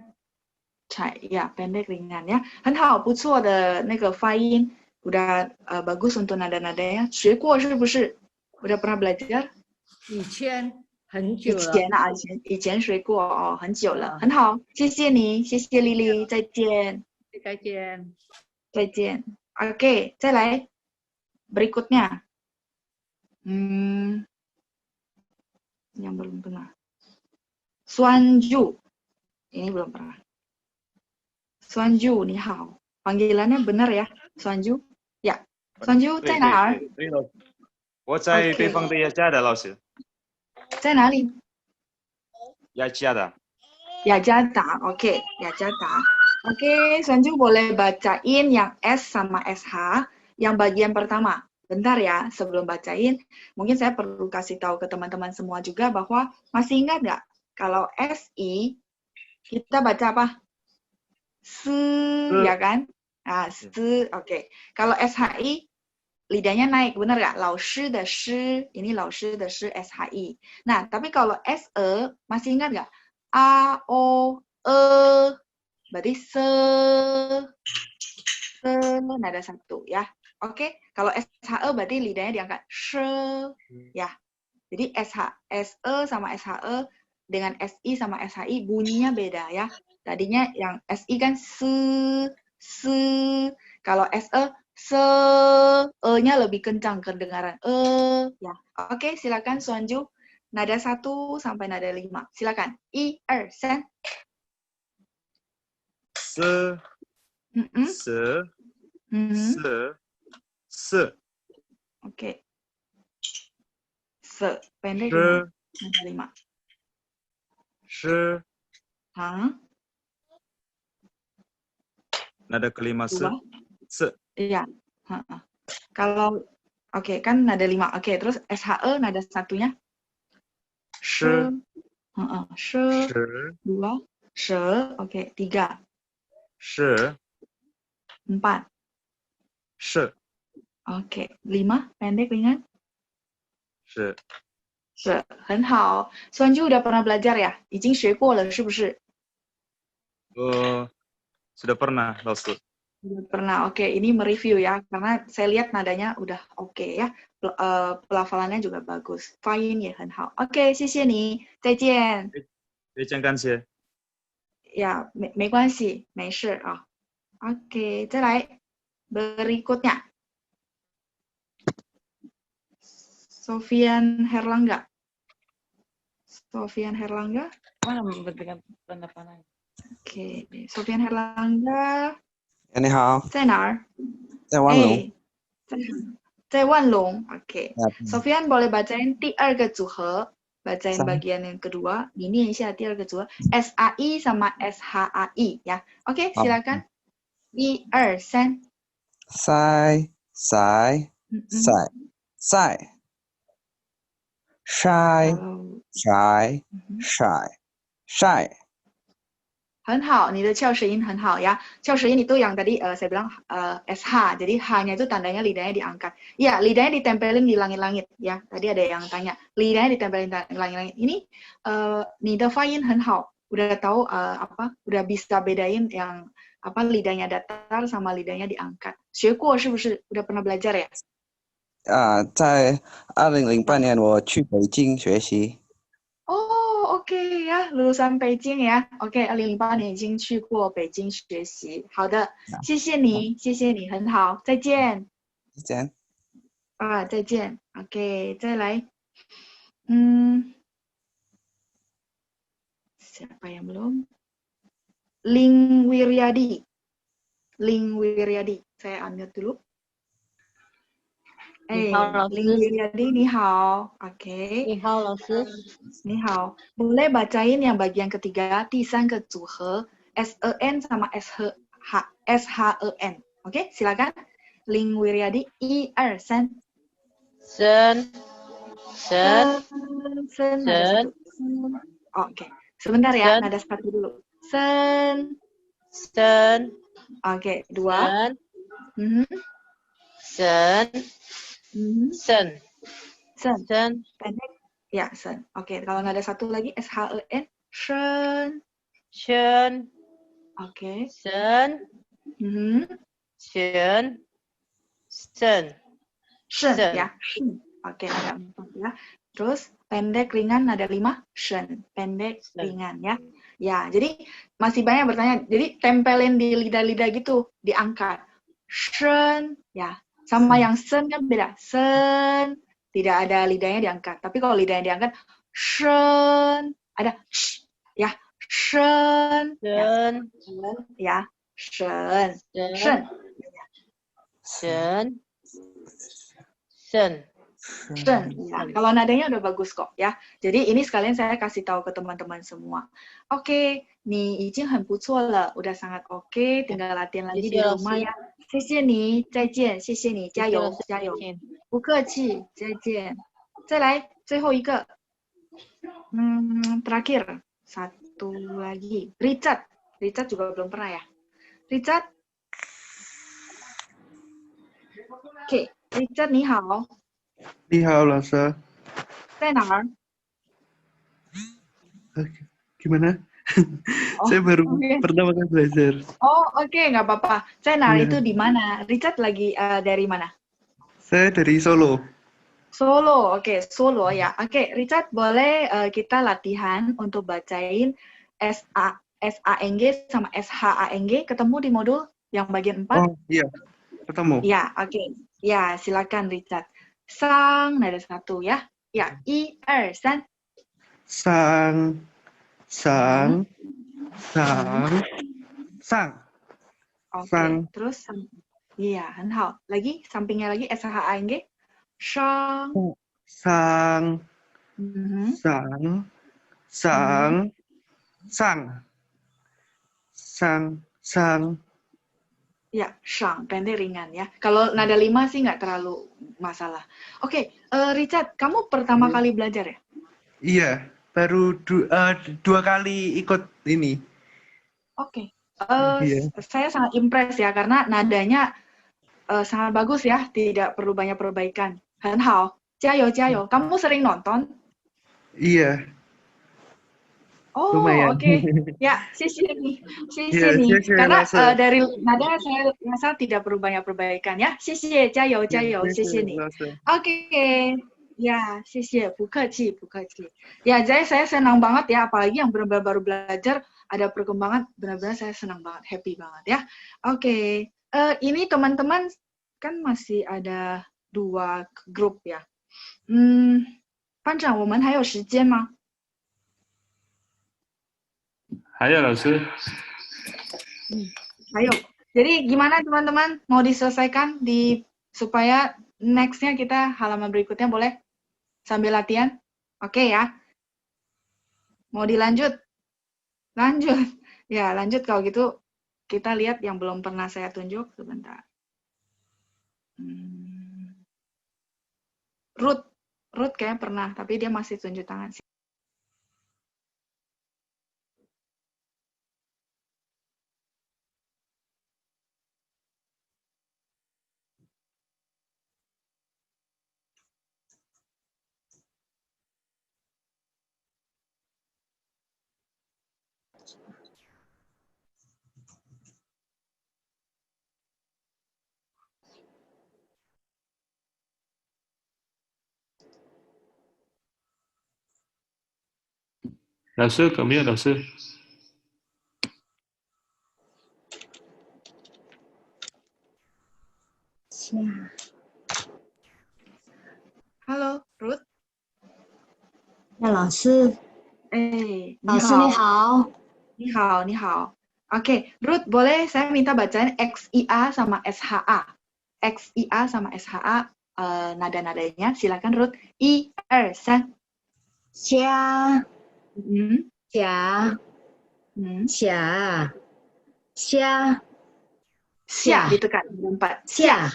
Cai, ya, pendek ringan ya. 很好，不错的那个发音，udah bagus untuk nada-nadanya. 学过是不是？ Udah pernah belajar？ 以前很久了。以前学过哦，很久了，很好，谢谢你，谢谢丽丽，再见。再见。再见。Oke, 再来 berikutnya. Yang belum pernah. Suanju. Ini belum pernah. Suanju, ni hao. Panggilannya benar ya, Suanju? Ya. Suanju 在哪儿？我在北方的雅加达，老师。在哪里？雅加达。雅加达, oke, Yajadah. Oke, Suanju boleh bacain yang S sama SH, yang bagian pertama. Bentar ya, sebelum bacain, mungkin saya perlu kasih tahu ke teman-teman semua juga bahwa masih ingat nggak kalau SI kita baca apa? Ya kan? Nah, oke. Kalau SHI lidahnya naik, benar nggak? 老师的师, ini 老师的师 SHI. Nah, tapi kalau SE masih ingat nggak? A, O, E, berarti nada 1 ya. Oke, kalau SHE berarti lidahnya diangkat ya. Jadi SE sama SHE dengan SI sama SHI bunyinya beda ya. Tadinya yang SI kan kalau SE E-nya lebih kencang kedengaran ya. Oke, silakan Suanju. Nada 1 sampai nada 5. Silakan. 1, 2, 3. Se. Oke. Se. Pendek. Nada 5. Nada kelima se. Iya. Kalau oke, kan nada 5. Oke, terus SHE nada 1-nya? She. 2. She. Oke, 3. 是 4. 是 Oke. 5, pendek ringan. 是是，很好。Suanju udah pernah belajar ya? 已经学过了，是不是？ sudah pernah, 老师。 Udah pernah. Oke, ini mereview ya, karena saya lihat nadanya udah oke ya. Pelafalannya juga bagus. Fine 也很好。Oke, 谢谢你，再见。非常感谢。Ya, 没关系，没事啊。Oke, 再来 berikutnya. Sofian Herlangga. Sofian Herlangga. Mana memberikan pendapat? Oke, Sofian Herlangga. 你好，在哪儿？在万隆。在万隆。Oke. Sofian boleh bacain 第二个组合, bacain bagian yang kedua. 你念一下第二个组合 SAI sama SHAI ya. Oke, silakan. 1, 2, 3. 晒晒晒晒晒晒晒晒。很好，你的翘舌音很好ya. 翘舌音itu yang tadi saya bilang SH, jadi H-nya itu tandanya lidahnya diangkat. Ya, lidahnya ditempelin di langit-langit ya. Tadi ada yang tanya, lidahnya ditempelin di langit-langit. Ini 你的发音很好, udah tahu udah bisa bedain yang lidahnya datar sama lidahnya diangkat. 学过是不是? Udah pernah belajar ya? 在2008年我去北京学习。OK 呀，lulusan 北京呀。OK，2008年已经去过北京学习。好的，谢谢你，谢谢你，很好，再见。再见。再见。OK，再来。Siapa yang belum? Ling Wiryadi. Ling Wiryadi. Saya unmute dulu. 林云雅丽你好 ，OK。你好，老师。你好 ，boleh bacain yang bagian ketiga, 第三个组合 SEN sama SHEN, oke? Silakan. Ling Wiryadi, 1, 2, 3. Sen. Oke, sebentar ya, nada satu dulu. Sen. Oke, 2. Sen. Pendek. Ya, sen. Oke, kalau nada satu lagi SHEN. Shen. Oke. Sen. Shen ya. Oke, nada 4 ya. Terus pendek ringan nada 5. Shen. Pendek ringan ya. Ya, jadi masih banyak bertanya. Jadi tempelin di lidah-lidah gitu, diangkat. Shen ya. Sama yang sen kan beda. Sen tidak ada lidahnya diangkat. Tapi kalau lidahnya diangkat, shen ada sh ya. Shen ya. Shen. Ya. Kalau nadanya udah bagus kok ya. Jadi ini sekalian saya kasih tahu ke teman-teman semua. Oke, nih 已经很不错了, udah sangat oke, tinggal latihan lagi di rumah ya. 谢谢你，再见，谢谢你，加油，加油，不客气，再见。再来最后一个，terakhir satu lagi, Richard juga belum pernah ya, Richard. Oke, Richard 你好。你好，老师。在哪儿？ Gimana? Saya baru pertama kali belajar. Oke, nggak apa-apa. Saya itu di mana? Richard lagi dari mana? Saya dari Solo. Solo, oke, Solo ya. Oke, Richard boleh kita latihan untuk bacain SANG sama SHANG ketemu di modul yang bagian 4? Oh iya, ketemu. Ya, oke. Ya, silakan Richard. Sang, nada 1 ya. Ya, 1, 2, 3. Sang. Oke, terus iya, 很好. Lagi sampingnya lagi SHANG. Sang. Ya, sang, pendek ringan ya. Kalau nada 5 sih nggak terlalu masalah. Oke, Richard, kamu pertama kali belajar ya? Iya, baru 2 kali ikut ini. Oke, Iya. Saya sangat impress ya, karena nadanya sangat bagus ya, tidak perlu banyak perbaikan. 很好，加油加油。Kamu sering nonton? Iya, Oh, lumayan. oke. Ya, 谢谢你，谢 Iya, 谢你。 谢谢 Karena 老师。 dari nada saya rasa tidak perlu banyak perbaikan ya. 谢谢，加油加油，谢谢你。 老师。 Oke, ya, 谢谢，不客气不客气。Ya, jadi saya senang banget ya, apalagi yang benar-benar baru belajar ada perkembangan, benar-benar saya senang banget, happy banget ya. Oke, ini teman-teman kan masih ada 2 grup ya. 班长，我们还有时间吗？ 还有老师， Ayo. Jadi gimana teman-teman? Mau diselesaikan supaya next-nya kita halaman berikutnya boleh sambil latihan? Oke ya. Mau dilanjut? Lanjut. Ya, lanjut kalau gitu kita lihat yang belum pernah saya tunjuk sebentar. Ruth kayaknya pernah, tapi dia masih tunjuk tangan sih.老师有没有老师？ Halo, Ruth. 那老师，老师你好。 你好，你好。Oke, Ruth, boleh saya minta bacain XIA sama SHA. XIA sama SHA nada-nadanya. Silakan Ruth. 1, 2, 3. 虾，虾，虾，虾， ditekan 4. 下.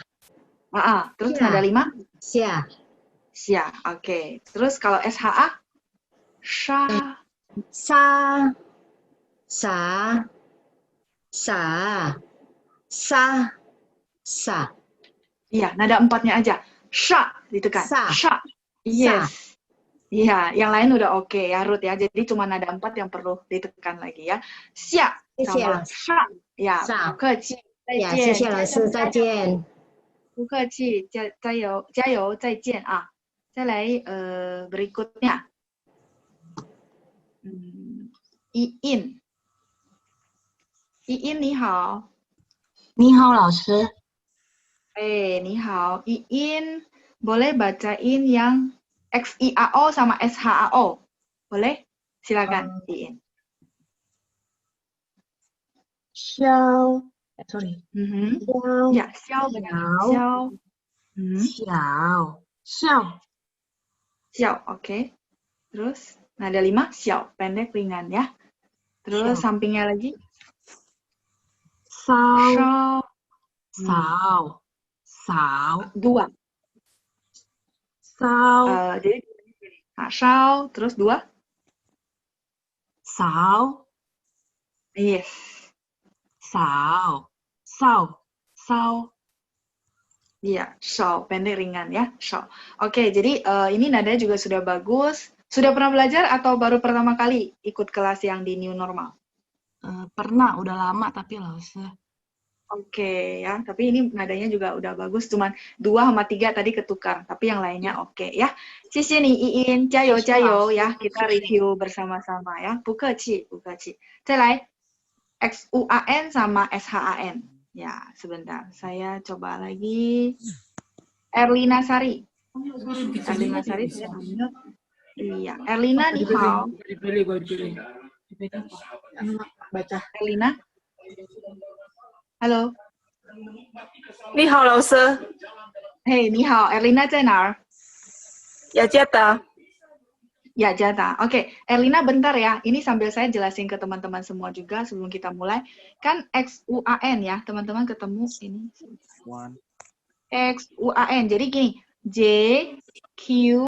Terus nada 5. 下， Oke. Terus kalau SHA? Sha. sa, sa, sa, sa, sa. Iya, nada 4-nya aja. Sha ditekan. Sha. Yes. Iya, yang lain udah oke ya Ruth ya. Jadi cuma nada 4 yang perlu ditekan lagi ya. Xia sama sha. Ya, 不客气。呀，谢谢老师，再见。不客气，加油，加油，再见啊！再来berikutnya. Iin. Iin 你好。你好，老师。你好, Iin, boleh bacain yang XIAO sama SHAO? Boleh? Silakan, Iin. 肖 ，sorry， Ya, 肖 benar. 肖， oke. Terus nada 5, 小, pendek ringan ya. Terus sampingnya lagi. 扫， 2. 扫， jadi shao, terus 2. 扫， Yes. 扫， Iya, shao, pendek ringan ya, shao. Oke, jadi ini nadanya juga sudah bagus. Sudah pernah belajar atau baru pertama kali ikut kelas yang di new normal? Pernah, udah lama tapi Lausnya. Oke ya, tapi ini nadanya juga udah bagus. Cuman 2 sama 3 tadi ketukar, tapi yang lainnya oke ya. Cici nih Iin, jayo ya. Kita review bersama-sama ya. 不客气，不客气。再来 XUAN sama SHAN. Ya, sebentar. Saya coba lagi. Erlina Sari. Erlina Sari saya ambil. Iya, Erlina nih hao. Baca. Erlina. Halo. 你好，老师。嘿，你好，Erlina 在哪儿？雅加达。Ya, Jata. Oke, Erlina bentar ya. Ini sambil saya jelasin ke teman-teman semua juga sebelum kita mulai. Kan XUAN ya, teman-teman ketemu ini. XUAN. Jadi gini, J, Q,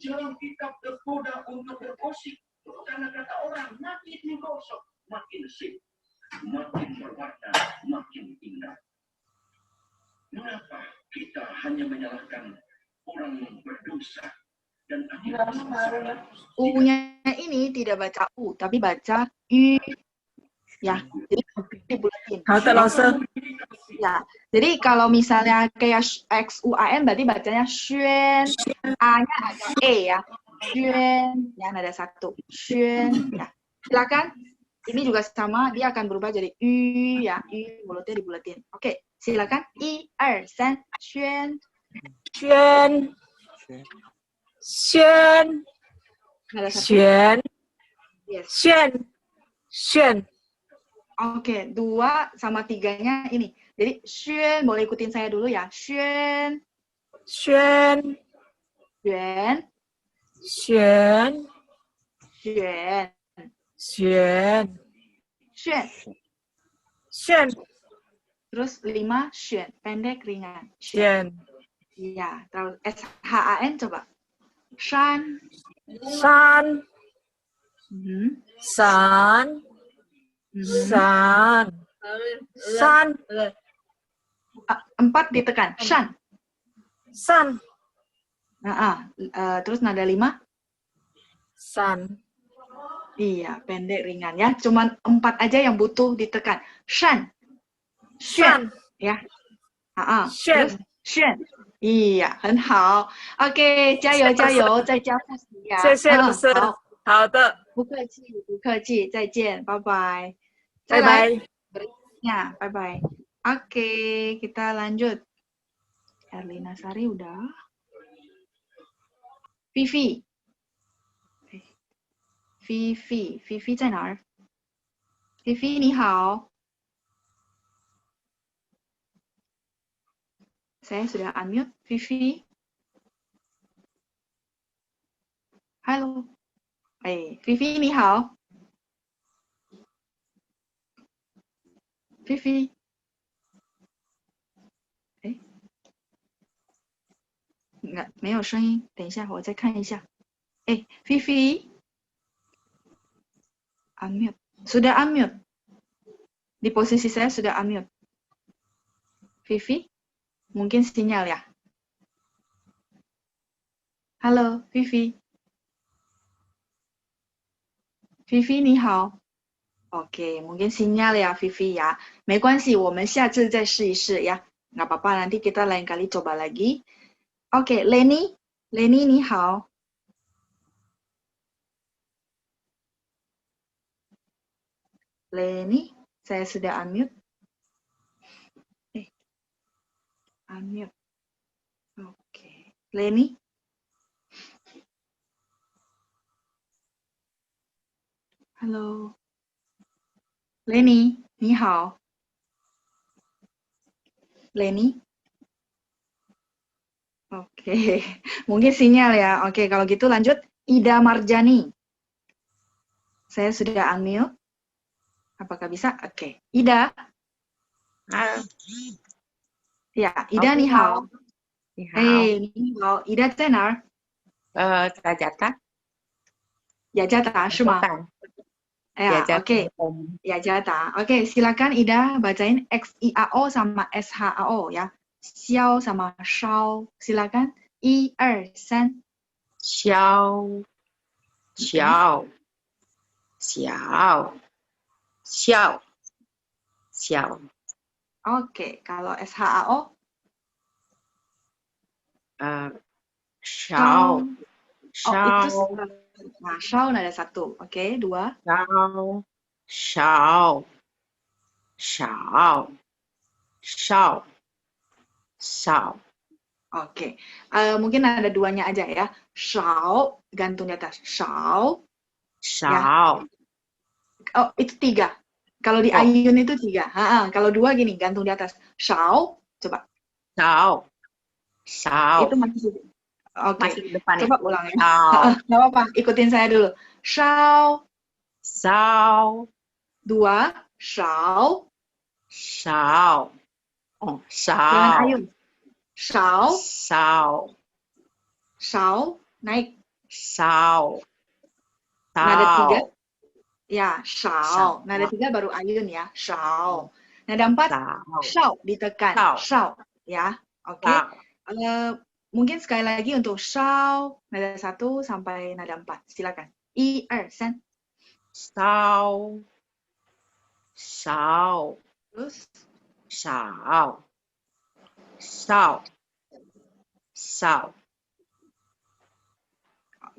menjelang kita tergoda untuk bergosip. Karena kata orang, makin digosok, makin sip, makin berwarna, makin indah. Mengapa kita hanya menyalahkan orang yang berdosa dan U-nya ini tidak baca U, tapi baca U. Ya, jadi dibulatin. Ya, jadi kalau misalnya kayak X-U-A-N berarti bacanya Xuan. A-nya ada E ya. Xuan, ya ada satu. Xuan, ya. Silakan. Ini juga sama, dia akan berubah jadi U ya. U mulutnya dibulatin. Oke, silakan. 1, 2, 3, Xuan. Xuan. Xuan. Xuan. Yes. Xuan. Xuan. Oke, 2 sama 3-nya ini. Jadi, Xuan, boleh ikutin saya dulu ya. Xuan. Xuan. Xuan. Xuan. Xuan. Xuan. Xuan. Xuan. Terus 5, Xuan. Pendek, ringan. Xuan. Iya, terus S-H-A-N coba. Shan. San. San. San. San. 4 ditekan. Shan. San. Terus nada 5. San. Iya, pendek ringan ya. Cuman 4 aja yang butuh ditekan. Shan. Shan. Ya. Shan. Terus Shan. Iya, 很好。OK， 加油加油，再加复习呀。谢谢老师。好的。不客气，不客气，再见，拜拜。拜拜。Ya, bye bye. Oke, kita lanjut. Erlina Sari udah. Vivi. Vivi 在哪儿 ？Vivi 你好。Saya sudah unmute, Vivi. Halo. Vivi 你好。Vivi。enggak， 没有声音。等一下，我再看一下。Vivi。Unmute. Sudah unmute. Di posisi saya sudah unmute. Vivi, mungkin sinyal ya. Halo, Vivi. Vivi 你好。Oke, mungkin sinyal ya Vivi ya. 没关系，我们下次再试一试ya. Nggak apa-apa, nanti kita lain kali coba lagi. Oke, Leni 你好。Leni, saya sudah unmute. Unmute. Oke. Leni. Halo. Leni, 你好。Leni. Oke. Mungkin sinyal ya. Oke, kalau gitu lanjut. Ida Marjani. Saya sudah unmute. Apakah bisa? Oke. Ida. Ya, Ida 你好。你好。你好。Ida 在哪儿？在加拿大。雅加达是吗？Oke. Yajatta. Oke, silakan Ida bacain XIAO sama SHAO ya. Xiao sama Shao. Silakan. 1, 2, 3. Xiao. Xiao. Xiao. Xiao. Xiao. Oke, kalau SHAO? Shao. Shao. Nah, Shao ada 1. Oke, 2. Shao. Shao. Shao. Shao. Shao. Oke. Mungkin ada 2-nya aja ya. Shao, gantung di atas. Shao. Shao. Ya. Oh, itu 3. Kalau di Ayun itu 3. Kalau 2 gini, gantung di atas. Shao, coba. Shao. Shao. Itu masih Oke. Masih di depan coba ya. ulang ya. Shao. Nggak apa-apa, ikutin saya dulu. Shao. Shao. 2. Shao. Shao. Oh, Shao. Dengan Ayun. Shao. Shao. Shao. Naik. 少 Nada 3.少 Ya, shao. Nada 3 baru ayun ya. Shao. Nada 4. Shao ditekan. Shao. Ya. Oke. Mungkin sekali lagi untuk shao. Nada 1 sampai nada 4. Silakan. 1, 2, 3. Shao. Shao. Terus? Shao. Shao. Shao.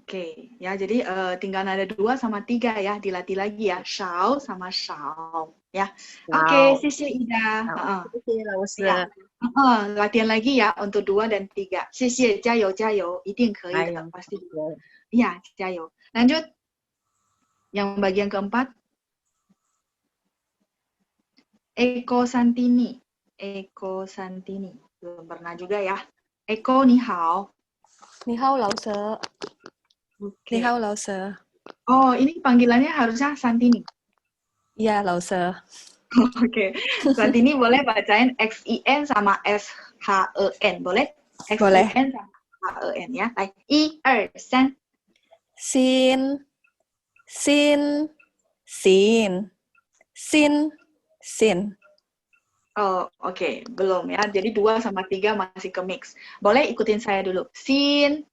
Oke, ya jadi tinggal nada 2 sama 3 ya, dilatih lagi ya, shao sama shao, ya. Oke, Sisi Ida. Ya. Latihan lagi ya untuk 2 dan 3. Sisi, jayo, jayo, 一定可以的, pasti. Ya, jayo. Lanjut, yang bagian keempat. Eko Santini, Eko Santini, belum pernah juga ya. Eko, ni hao. 你好，老师。你好，老师。 Oh, ini panggilannya harusnya Santini. Iya, 老师。 Oke, Santini boleh bacain XIN sama SHEN, boleh? Boleh. XIN sama HEN ya. Baik, 1, 2, 3. Sin, sin, sin, sin, sin. Oh, oke, belum ya. Jadi 2 sama 3 masih ke mix. Boleh ikutin saya dulu. Sin,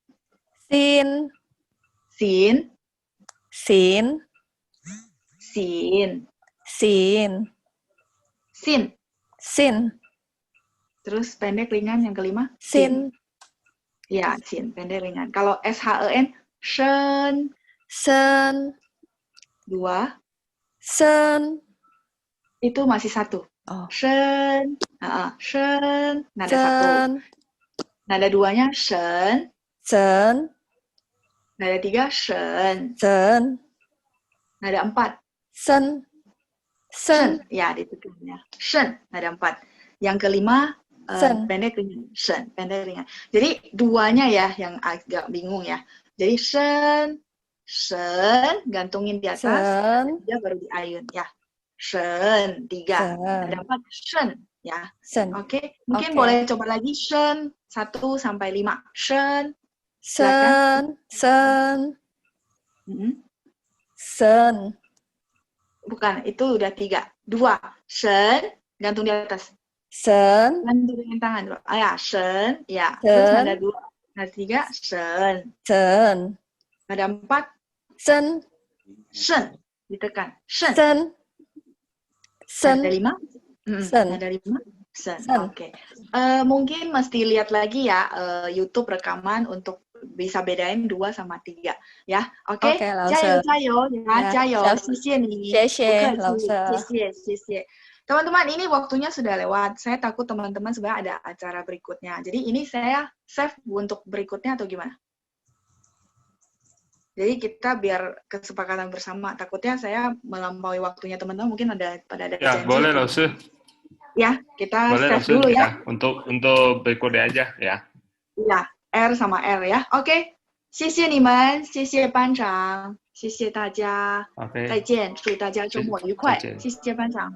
sin, sin, sin, sin, sin, sin, sin. Terus pendek ringan yang kelima? Sin. Ya, sin, pendek ringan. Kalau SHEN, shen, sen, 2, sen. Itu masih 1. Oh. Shen, shen, nada sen. 1. Nada 2-nya shen. Sen. Nada 3, shen. Sen. Nada 4. Sen. Sen. Ya, ditekan ya. Shen, nada 4. Yang kelima, pendek ringan. Shen, pendek ringan. Jadi 2-nya ya yang agak bingung ya. Jadi shen, shen, gantungin di atas. Sen. Dia baru diayun ya. Shen, 3. Nada 4, shen. Ya. Oke, mungkin boleh coba lagi shen 1 sampai 5. Shen. Sen, sen, sen. Bukan, itu udah 3. 2, shen, gantung di atas. Sen. Gantung dengan tangan dulu. Ya, shen. Ya. Terus nada 2, nada 3, shen. Sen. Nada 4, sen. Shen. Ditekan. Shen. Sen. Sen. Nada 5. Sen. Nada 5. Sen. Oke. Mungkin mesti lihat lagi ya YouTube rekaman untuk bisa bedain 2 sama 3 ya. Oke. Jayo, jayo ya, jayo. Xie ni. Xie, Lao-She. Xie. Teman-teman, ini waktunya sudah lewat. Saya takut teman-teman sebenarnya ada acara berikutnya. Jadi ini saya save untuk berikutnya atau gimana? Jadi kita biar kesepakatan bersama. Takutnya saya melampaui waktunya teman-teman. Mungkin ada janji. Ya, boleh Lao-She. Ya, kita boleh, save dulu ya. Untuk berikutnya aja ya. Ya, R sama R ya. Oke. 谢谢你们，谢谢班长，谢谢大家，再见，祝大家周末愉快，谢谢班长。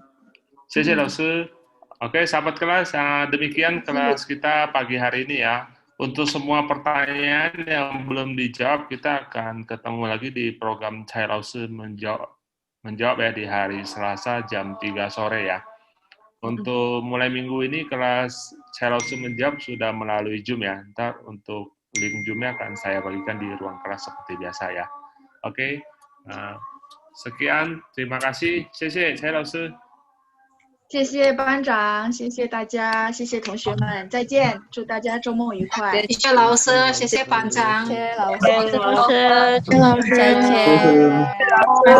谢谢老师。Oke, sahabat kelas, demikian kelas kita pagi hari ini ya. Untuk semua pertanyaan yang belum dijawab, kita akan ketemu lagi di program Cai Lao-She menjawab ya di hari Selasa jam 3 sore ya. Untuk mulai minggu ini kelas Cai Lao-She menjawab sudah melalui Zoom ya. Ntar untuk link Zoom-nya akan saya bagikan di ruang kelas seperti biasa ya. Oke, sekian, terima kasih. 谢谢 Cai Lao-She。 谢谢班长，谢谢大家，谢谢同学们，再见，祝大家周末愉快。谢谢老师，谢谢班长，谢谢老师，谢谢老师，再见。